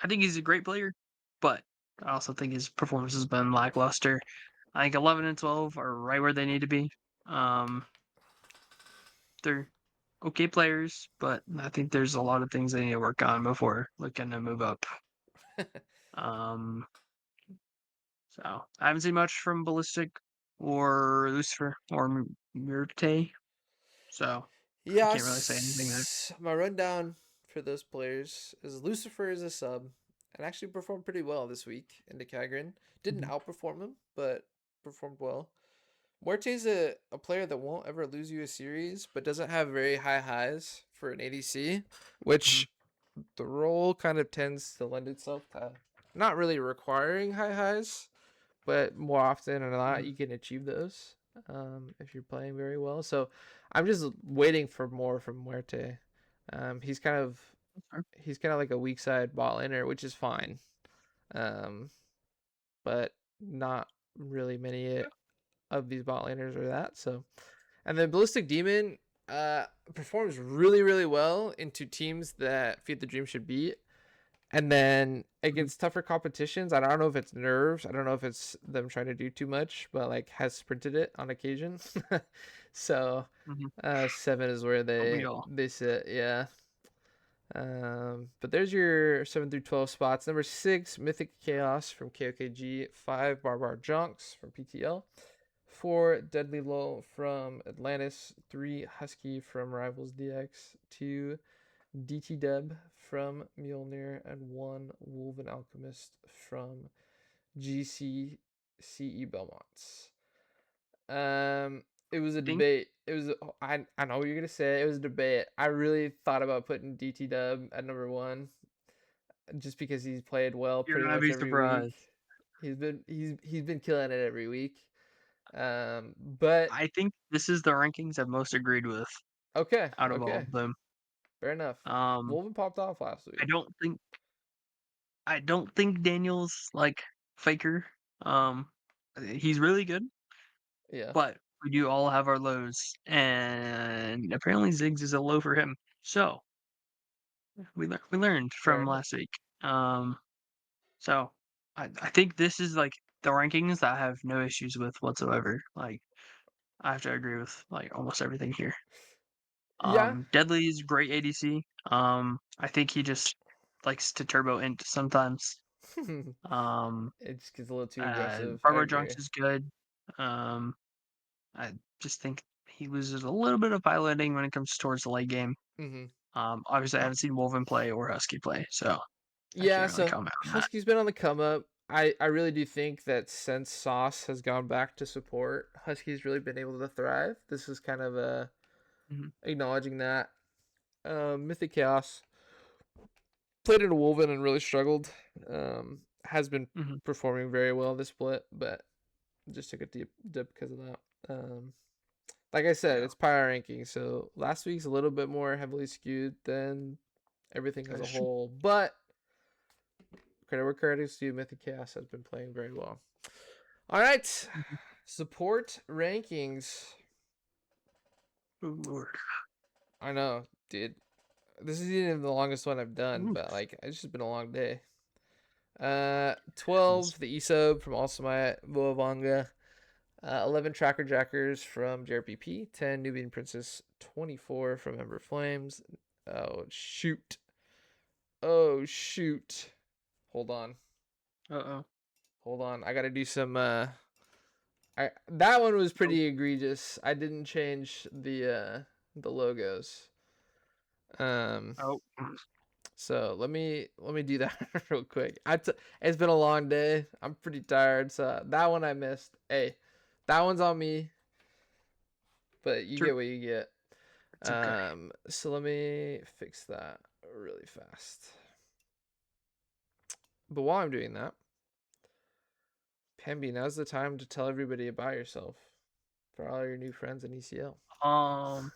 I think he's a great player, but I also think his performance has been lackluster. I think 11 and 12 are right where they need to be. Um, they're okay players, but I think there's a lot of things they need to work on before looking to move up. Um, so I haven't seen much from Ballistic or Lucifer or Murte, so I can't really say anything there. Yes, my rundown for those players is Lucifer is a sub and actually performed pretty well this week into Kagrin. Didn't Mhm, outperform him, but performed well. Muerte's a player that won't ever lose you a series, but doesn't have very high highs for an ADC, mhm, which the role kind of tends to lend itself to not really requiring high highs, but more often than not, mhm. you can achieve those if you're playing very well. So I'm just waiting for more from Muerte. He's kind of Sure. like a weak side ball inner, which is fine, um, but not really many of these bot laners are that. So, and then Ballistic Demon performs really well into teams that Feed the Dream should beat. And then Mhm, against tougher competitions, I don't know if it's nerves, I don't know if it's them trying to do too much, but like has sprinted it on occasion. So, mhm. 7 is where Don't we all? they sit, yeah. But there's your 7 through 12 spots. Number 6, Mythic Chaos from KOKG. 5, Barbar Jonks from PTL. 4, Deadly Lull from Atlantis. 3, Husky from Rivals DX. 2, DT Deb from Mjolnir. And 1, Wolven Alchemist from GC CE Belmonts. It was a I think debate. I know what you're gonna say. It was a debate. I really thought about putting DT Dub at number 1, just because he's played well you're pretty gonna much be every week. surprised. He's been killing it every week. But I think this is the rankings I've most agreed with okay, out of all okay, of them. fair enough. Um, Wolven popped off last I week. don't think I don't think Daniel's like faker. Um, he's really good, Yeah, but we do all have our lows, and apparently Ziggs is a low for him. So we learned fair from enough. last week. Um, so I think this is like the rankings that I have no issues with whatsoever. Like I have to agree with like almost everything here. Yeah, Deadly is great ADC. I think he just likes to turbo int sometimes. Um, it just gets a little too aggressive. I Barbar agree. Drunks is good. Um, I just think he loses a little bit of piloting when it comes towards the late game. Hmm. Obviously I haven't seen Wolven play or Husky play, so I Yeah, can't really so comment on that. Husky's been on the come up. I really do think that since Sauce has gone back to support, Husky's really been able to thrive. This is kind of Mhm, acknowledging that. Mythic Chaos played in a Wolven and really struggled. Has been mhm, performing very well this split, but just took a deep dip because of that. Like I said, yeah, it's power ranking, so last week's a little bit more heavily skewed than everything as a that's true. whole. But credit where credit is due, Mythic Chaos has been playing very well. All right, Mhm. support rankings. Ooh, Lord. I know, dude. This is even the longest one I've done, Ooh, but like it's just been a long day. 12 goodness. the ESOB from Alsamite Voavanga. 11 Tracker Jackers from JRPP. 10 Nubian Princess. 24 from Ember Flames. Oh shoot. Oh shoot. Hold on. Uh-oh. Hold on. I gotta do some that one was Oh, pretty egregious. I didn't change the logos. Um oh. so let me do that real quick. It's been a long day. I'm pretty tired, so that one I missed. Hey, that one's on me, but you True. get what you get. It's okay. So let me fix that really fast. But while I'm doing that, Pambi, now's the time to tell everybody about yourself for all your new friends in ECL. Um,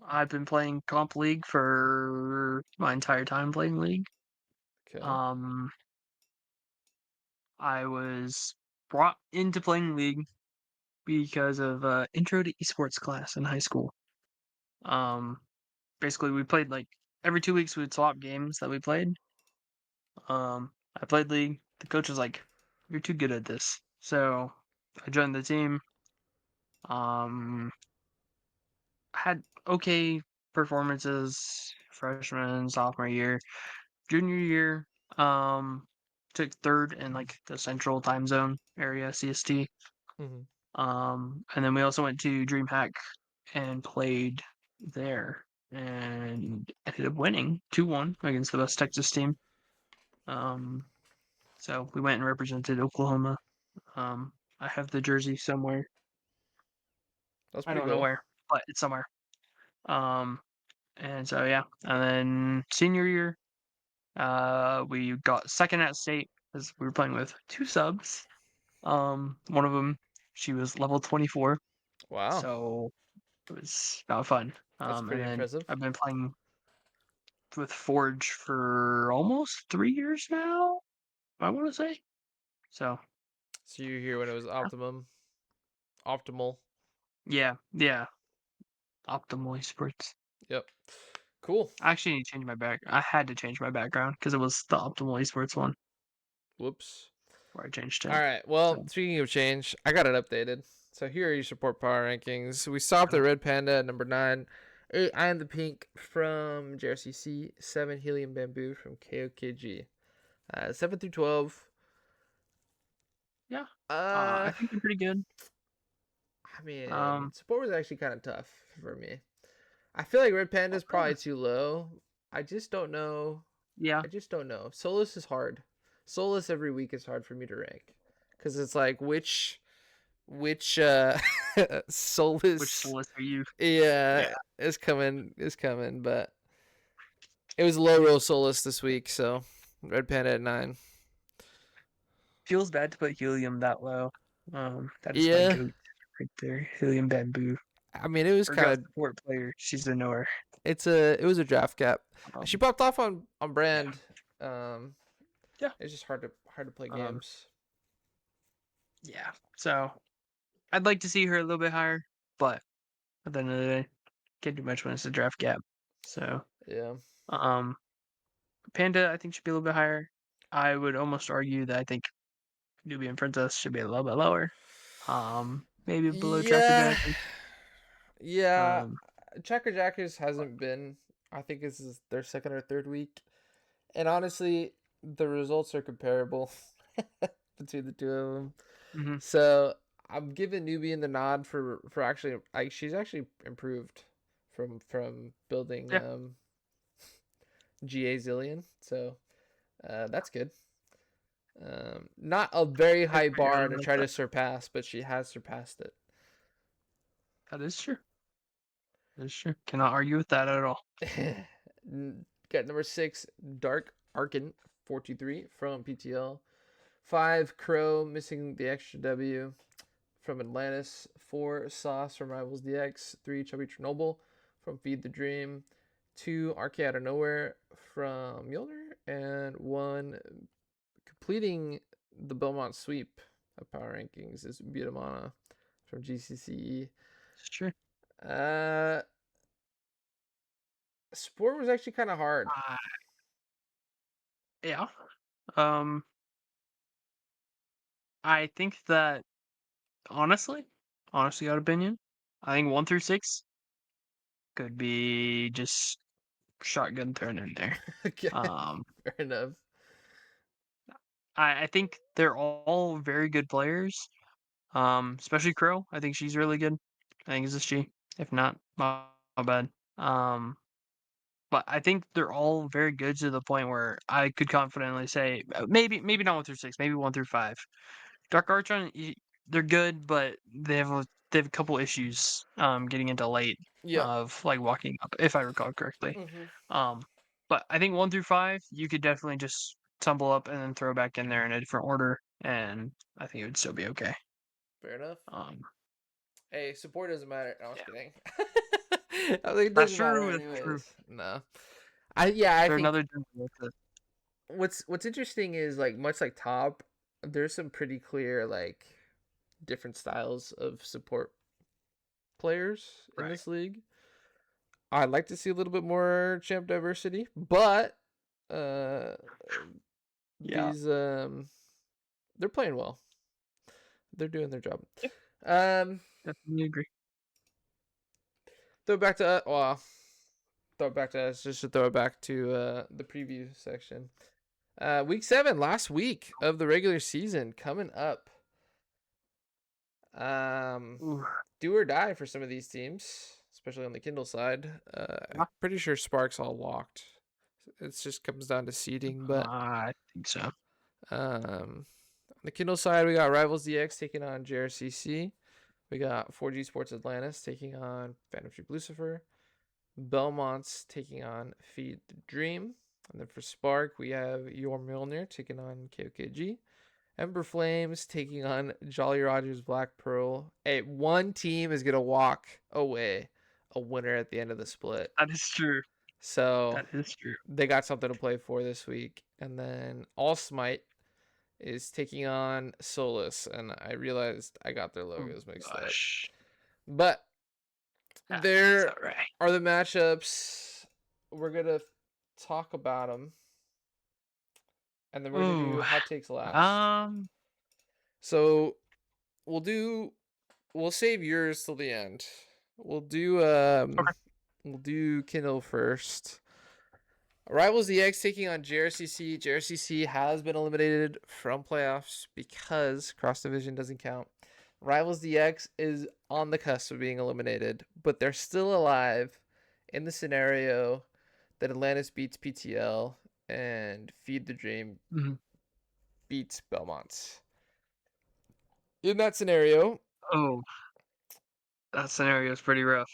I've been playing Comp League for my entire time playing League. Okay. Um, I was brought into playing League because of intro to esports class in high school. Um, basically we played like every 2 weeks we would swap games that we played. I played League. The coach was like, "You're too good at this," so I joined the team. Um, had okay performances freshman, sophomore year, junior year. Um, took third in like the central time zone area, CST. Mm-hmm. And then we also went to DreamHack and played there and ended up winning 2-1 against the West Texas team. Um, so we went and represented Oklahoma. Um, I have the jersey somewhere. That's I pretty don't know cool. where, but it's somewhere. Um, and so yeah, and then senior year, we got second at state because we were playing with two subs. One of them, she was level 24, Wow. so it was about fun. That's And pretty then impressive. I've been playing with Forge for almost 3 years now. I want to say so. So you're here when it was optimal. Yeah, yeah. Optimal esports. Yep. Cool. I actually need to change my back. I had to change my background because it was the Optimal Esports one Whoops. where I changed All it. right. Well, So speaking of change, I got it updated. So here are your support power rankings. We stopped at Red Panda at number 9. 8, I Am the Pink from JRCC. 7, Helium Bamboo from KOKG. 7 through 12. yeah, Uh, I think they're pretty good. I mean, Um, support was actually kind of tough for me. I feel like Red Panda oh, is really? probably too low. I just don't know. Yeah, I just don't know. Solus is hard. Solus every week is hard for me to rank because it's like which which Solus, Solus are you? Yeah, yeah, is coming, but it was low roll Solus this week, so Red Panda at 9. feels bad to put Helium that low. That is my Yeah, goat right there, Helium Bamboo. I mean it was Or kind got of support player. She's a knower. it was a draft cap. She Um, popped off on yeah, brand. Um, yeah, it's just hard to play um, games. yeah. So I'd like to see her a little bit higher, but at the end of the day, can't do much when it's a draft gap. So, Yeah. um, Panda, I think should be a little bit higher. I would almost argue that I think Nubian Princess should be a little bit lower. Maybe below Tracker Yeah. Jacket. Yeah. Um, Checker Jackers but, hasn't been. I think this is their second or third week, and honestly, the results are comparable between the two of them. mhm, So I'm giving Nubian the nod for actually like she's actually improved from building yeah, GA Zillion. So that's good. Not a very I high agree. I bar don't to know if try to surpass, but she has surpassed it. that is true. That is true. Cannot argue with that at all. Got number 6, Dark Arkin 423 from PTL. 5, Crow missing the extra W from Atlantis. 4, Sauce from Rivals DX. 3, Chubby Chernobyl from Feed the Dream. 2, Arcade Out of Nowhere from Mjolnir. And 1, completing the Belmont sweep of Power Rankings is Butamana from GCCE. It's true. Uh, Sport was actually kind of hard. Uh, yeah. Um, I think that honestly, out opinion, I think 1 through 6 could be just shotgun thrown in there. Okay, Um, fair enough. I think they're all very good players. Especially Crow. I think she's really good. I think it's a she. If not, my bad. Um, but I think they're all very good to the point where I could confidently say maybe not 1 through 6, maybe 1 through 5. Dark Archon, they're good, but they have a couple issues getting into late Yep. of like walking up, if I recall correctly. Hmm. Um, but I think 1 through 5 you could definitely just tumble up and then throw back in there in a different order, and I think it would still be okay. Fair enough. Um, Hey, support doesn't matter. No, I was yeah, kidding. I was like, it that's doesn't matter true. That's true. anyways. No. I They're think another gem with it. what's interesting is like much like top, there's some pretty clear like different styles of support players in Right. this league. I'd like to see a little bit more champ diversity, but uh Yeah, these they're playing well. They're doing their job. yeah, Um definitely agree. throw it back to well, throw it back to us just to throw it back to the preview section. Week 7, last week of the regular season coming up. Um, Ooh, do or die for some of these teams, especially on the Kindle side. I'm yeah, pretty sure Spark's all locked. It just comes down to seeding, but I think so. on the Kindle side, we got Rivals DX taking on JRCC. We got 4G Sports Atlantis taking on Phantom Troop Lucifer. Belmont's taking on Feed the Dream. And then for Spark, we have Your Milner taking on KOKG. Ember Flames taking on Jolly Rogers Black Pearl. Hey, one team is gonna walk away a winner at the end of the split. That is true. So That is true. they got something to play for this week. And then All Smite is taking on Solus. And I realized I got their Oh logos mixed up. gosh, But that's there all right. are the matchups. We're gonna talk about them. And then we're gonna Ooh, do hot takes last. um, So we'll do we'll save yours till the end. We'll do okay. we'll do Kindle first. Rivals DX taking on JRCC. JRCC has been eliminated from playoffs because cross division doesn't count. Rivals DX is on the cusp of being eliminated, but they're still alive in the scenario that Atlantis beats PTL and Feed the Dream Mhm. beats Belmont. In that scenario, Oh, that scenario is pretty rough.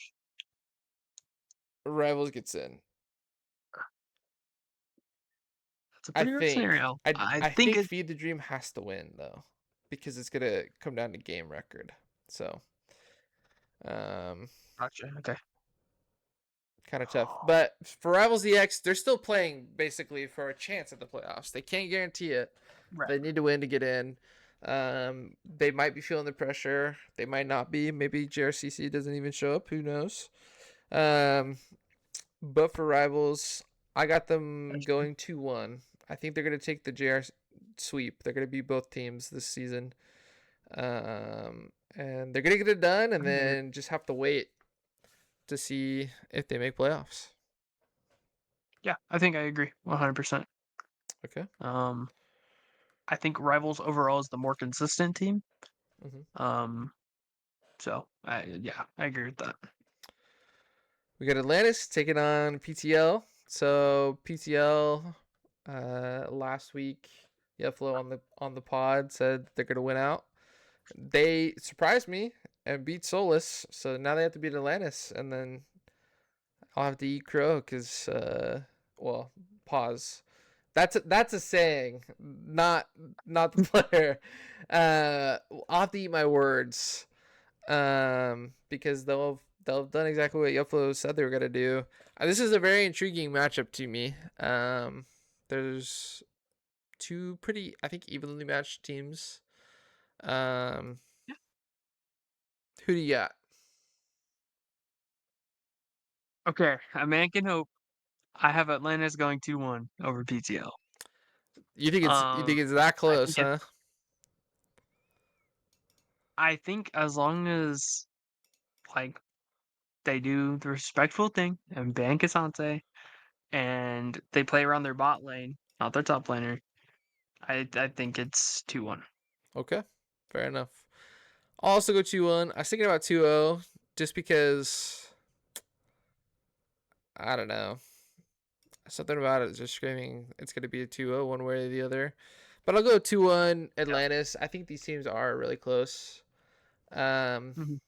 Rivals gets in. It's a I pretty rough think. scenario. I I I think think it. Feed the Dream has to win though, because it's gonna come down to game record. So, um, Gotcha. Okay. kind of tough. But for Rivals EX, they're still playing basically for a chance at the playoffs. They can't guarantee it. Right. They need to win to get in. They might be feeling the pressure. They might not be. Maybe JRCC doesn't even show up. Who knows? Um, but for Rivals, I got them That's true. going 2-1. I think they're going to take the JR sweep. They're going to be both teams this season. And they're going to get it done and I agree. then just have to wait to see if they make playoffs. Yeah, I think I agree 100%. Okay. Um, I think Rivals overall is the more consistent team. Hmm. Um, so I agree with that. We got Atlantis taking on PTL. So PTL last week, Yeflo on the pod said they're gonna win out. They surprised me and beat Solus, so now they have to beat Atlantis, and then I'll have to eat crow because well, pause. That's a saying, not the player. I'll have to eat my words, because they'll have done exactly what Yoflo said they were gonna do. This is a very intriguing matchup to me. There's two pretty, I think, evenly matched teams. Um, who do you got? Okay, a man can hope. I have Atlantis going 2-1 over PTL. You think it's that I close, think it. huh? I think as long as like they do the respectful thing and ban Cassante and they play around their bot lane, not their top laner, I think it's 2-1. Okay, fair enough. I'll also go 2-1. I was thinking about 2-0 just because I don't know. Something about it is just screaming it's going to be a 2-0 one way or the other. But I'll go 2-1 Yeah. Atlantis. I think these teams are really close. Um, Mhm.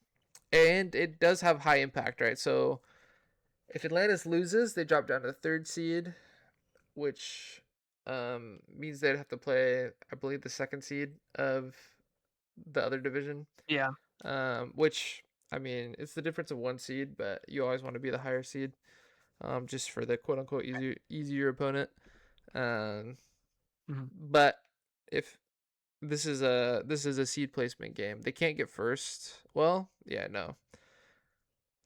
and it does have high impact, right? So if Atlantis loses, they drop down to the third seed, which means they'd have to play, I believe, the second seed of the other division. Yeah. Which, I mean, it's the difference of one seed, but you always want to be the higher seed, just for the quote unquote easier opponent. Um, Mhm. but if this is a seed placement game, they can't get first. Well, yeah, no,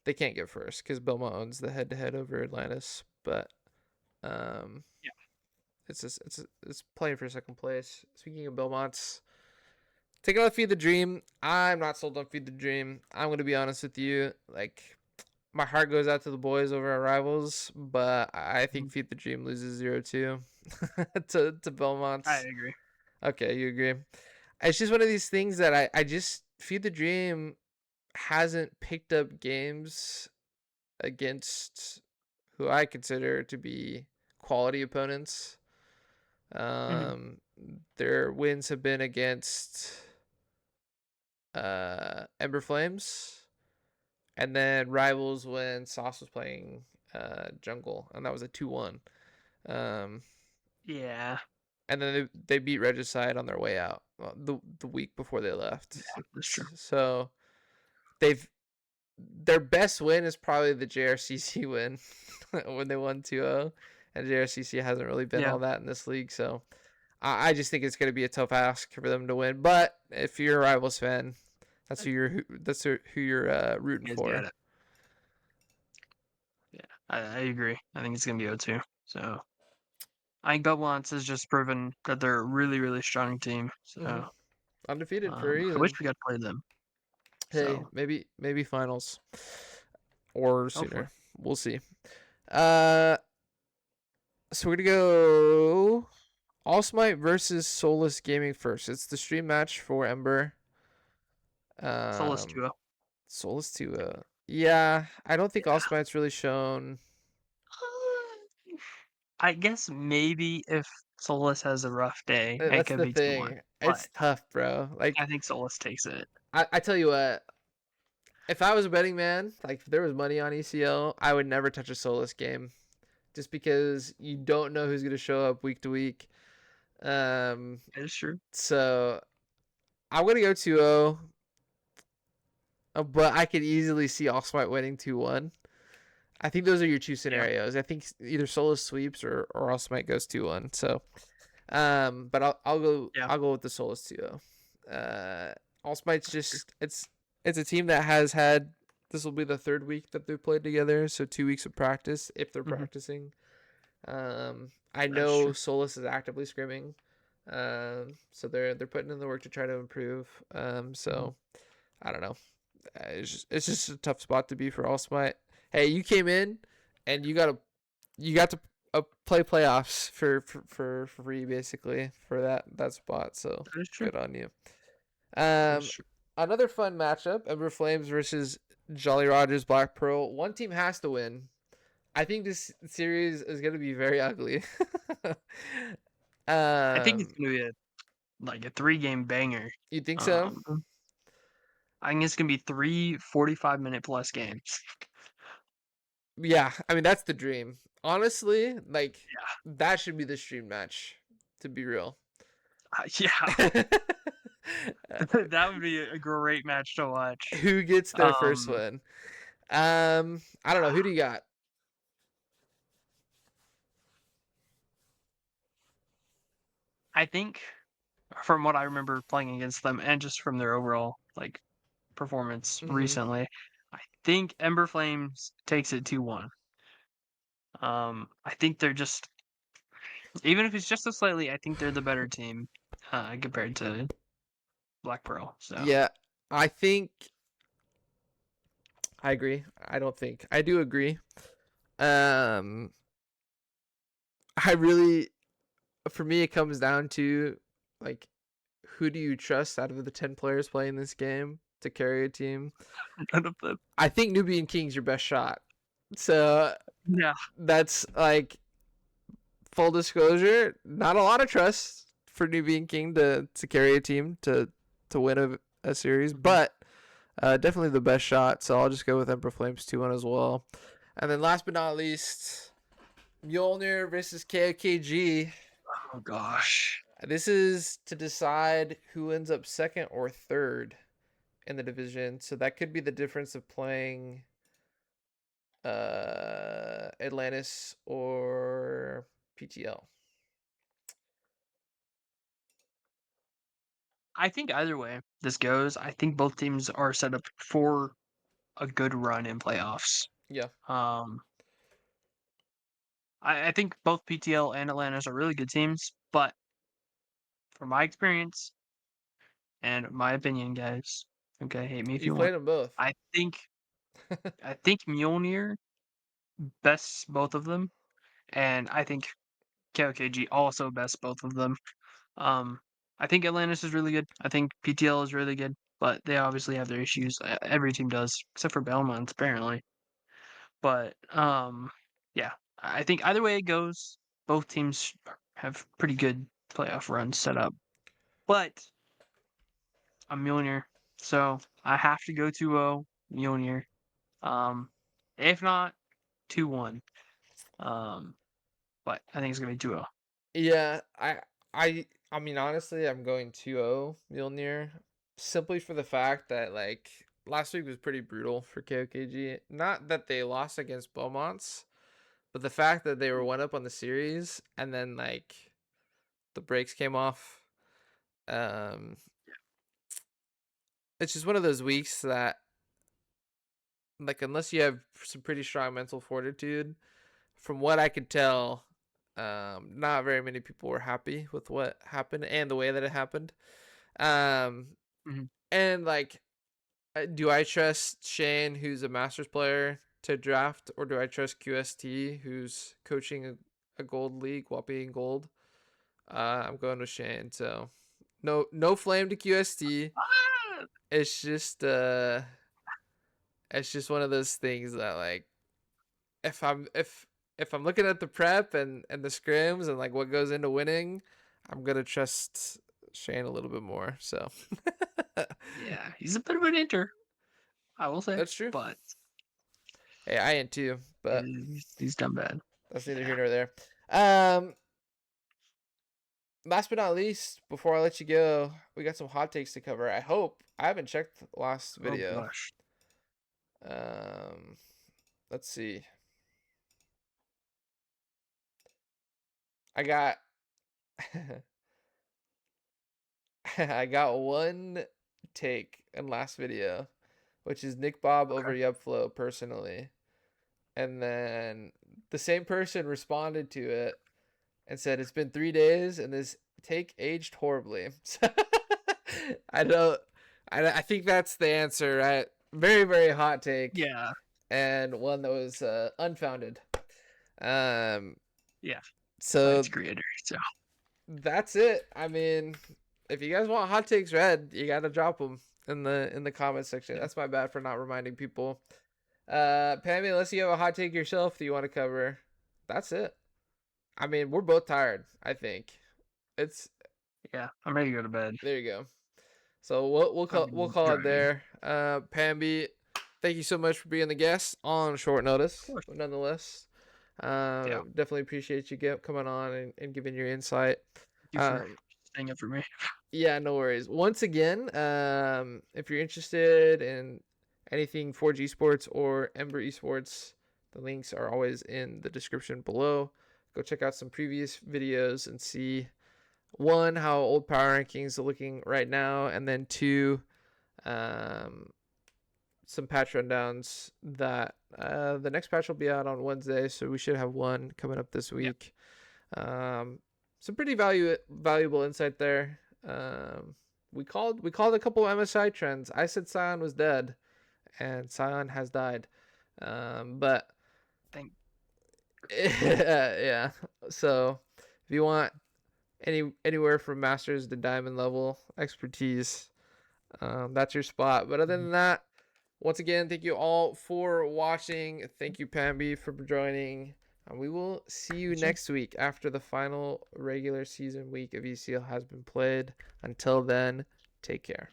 they can't get first because Belmont owns the head to head over Atlantis. But um, Yeah. it's playing for second place. Speaking of Belmont's taking on Feed the Dream, I'm not sold on Feed the Dream. I'm gonna be honest with you. Like, my heart goes out to the boys over our rivals, but I think Mhm. Feed the Dream loses 0-2 to I Belmont's. agree. Okay, you agree. It's just one of these things that I just Feed the Dream hasn't picked up games against who I consider to be quality opponents. Mhm. Um, their wins have been against Ember Flames, and then rivals when Sauce was playing jungle, and that was a 2-1. Um, Yeah. and then they beat Regicide on their way out, the week before they left. Yeah, that's true. So they've their best win is probably the JRCC win when they won 2-0, and JRCC hasn't really been Yeah. all that in this league. So I just think it's going to be a tough ask for them to win. But if you're a Rivals fan, that's who you're rooting You guys get for. it. Yeah. I agree. I think it's gonna be 0-2. So I think Belmonts has just proven that they're a really, really strong team. Hmm. So Undefeated for a I wish reason. we got to play them. Hey, So maybe finals or hopefully. sooner. We'll see. Uh, so we're gonna go All Smite versus Solus Gaming first. It's the stream match for Ember. Solus Um, 2-0. Solus 2. Yeah, I don't think All Smite's really shown. I guess maybe if Solus has a rough day, it That's could the be 2-1. thing. But It's tough, bro. I Like, think Solus takes it. I tell you what, if I was a betting man, like if there was money on ECL, I would never touch a Solus game, just because you don't know who's gonna show up week to week. Um, That is true. so I'm gonna go 2-0, but I could easily see All Smite winning 2-1. I think those are your two Yeah. scenarios. I think either Solus sweeps or All Smite goes 2-1. So, but Yeah. I'll go with the Solus 2-0. All Smite's That's true. just it's a team that has had, this will be the third week that they've played together, so 2 weeks of practice if they're Hmm. practicing. I That's know true. Solus is actively scrimming, so they're putting in the work to try to improve. Mhm. So I don't know. It's just a tough spot to be for All Smite. Hey, you came in and you got to play playoffs for free basically for that spot. So That is true. good on you. That is Um, true. Another fun matchup: Ember Flames versus Jolly Rogers Black Pearl. One team has to win. I think this series is gonna be very ugly. I think it's um, gonna be like a 3-game banger. you think so? Um, I think it's gonna be 3 45-minute plus games. Yeah, I mean that's the dream. Honestly, like Yeah. that should be the stream match. To be real. Yeah. That would be a great match to watch. Who gets their first Um, win? I don't know. Who do you got? I think from what I remember playing against them and just from their overall like performance Mm-hmm. recently, I think Ember Flames takes it 2-1. I think they're just, even if it's just so slightly, I think they're the better team compared to Black Pearl. So Yeah, I think I agree. I don't think I do agree. Um, I really, for me, it comes down to like, who do you trust out of the 10 players playing this game to carry a team? none of them. I think Nubian King's your best shot. So Yeah. that's like full disclosure, not a lot of trust for Nubian King to carry a team to win a series, Mhm. but definitely the best shot. So I'll just go with Emperor Flames 2-1 as well. And then last but not least, Mjolnir versus KOKG. Oh gosh. This is to decide who ends up second or third in the division. So that could be the difference of playing Atlantis or PTL. I think either way this goes, I think both teams are set up for a good run in playoffs. Yeah. Um, I think both PTL and Atlantis are really good teams, but from my experience and my opinion, guys, okay, hate me if You you want. played them both. I think I think Mjolnir bests both of them, and I think KOKG also bests both of them. Um, I think Atlantis is really good. I think PTL is really good, but they obviously have their issues. Every team does, except for Belmont, apparently. But yeah, I think either way it goes, both teams have pretty good playoff runs set up. But I'm Mjolnir, so I have to go 2-0 Mjolnir. Um, if not 2-1. Um, but I think it's gonna be 2-0. Yeah, I mean honestly, I'm going 2-0 Mjolnir simply for the fact that like last week was pretty brutal for KOKG. Not that they lost against Beaumont's, but the fact that they were one up on the series and then like the brakes came off. Um it's just one of those weeks that like unless you have some pretty strong mental fortitude, from what I could tell, not very many people were happy with what happened and the way that it happened. Um, Mhm. and like, do I trust Shane, who's a Masters player, to draft, or do I trust QST, who's coaching a gold league while being gold? I'm going with Shane. So, no flame to QST. Ah! It's just it's just one of those things that like if I'm if I'm looking at the prep and the scrims and like what goes into winning, I'm gonna trust Shane a little bit more. So Yeah, he's a bit of an inter, I will say, that's true. but Hey, I am too, but he's done bad. that's neither Yeah. here nor there. Um, last but not least, before I let you go, we got some hot takes to cover. I hope I haven't checked the last Oh video. gosh. Um, let's see. I got I got one take in last video, which is Nick Bob over Okay. Yupflow personally. And then the same person responded to it and said it's been 3 days and this take aged horribly. I don't. I think that's the answer, right? Very very hot take Yeah. and one that was unfounded. Um. Yeah. Science So creator. So that's it. I mean, if you guys want hot takes read, you gotta drop them in the comment section. yeah. That's my bad for not reminding people. Pammy, unless you have a hot take yourself that you want to cover, that's it. I mean, we're both tired. I think it's Yeah. I'm ready to go to bed. there. You go. So we'll I'm call it driving. there. Pamby, thank you so much for being the guest on short Of notice, course. but nonetheless, Yeah. definitely appreciate you coming on and giving your insight. Thank you for Um, staying up for me. yeah, no worries. Once again, if you're interested in anything 4G Sports or Ember Esports, the links are always in the description below. Go check out some previous videos and see one, how old power rankings are looking right now, and then two, um, some patch rundowns that the next patch will be out on Wednesday, so we should have one coming up this Yeah. week. Um, some pretty valuable insight there. We called a couple MSI trends. I said Scion was dead, and Scion has died. But Thank yeah. So if you want anywhere from masters to diamond level expertise, that's your spot. But other you. than that, once again, thank you all for watching. Thank you, Pambi, for joining. And we will see you Thank you. next week after the final regular season week of ECL has been played. Until then, take care.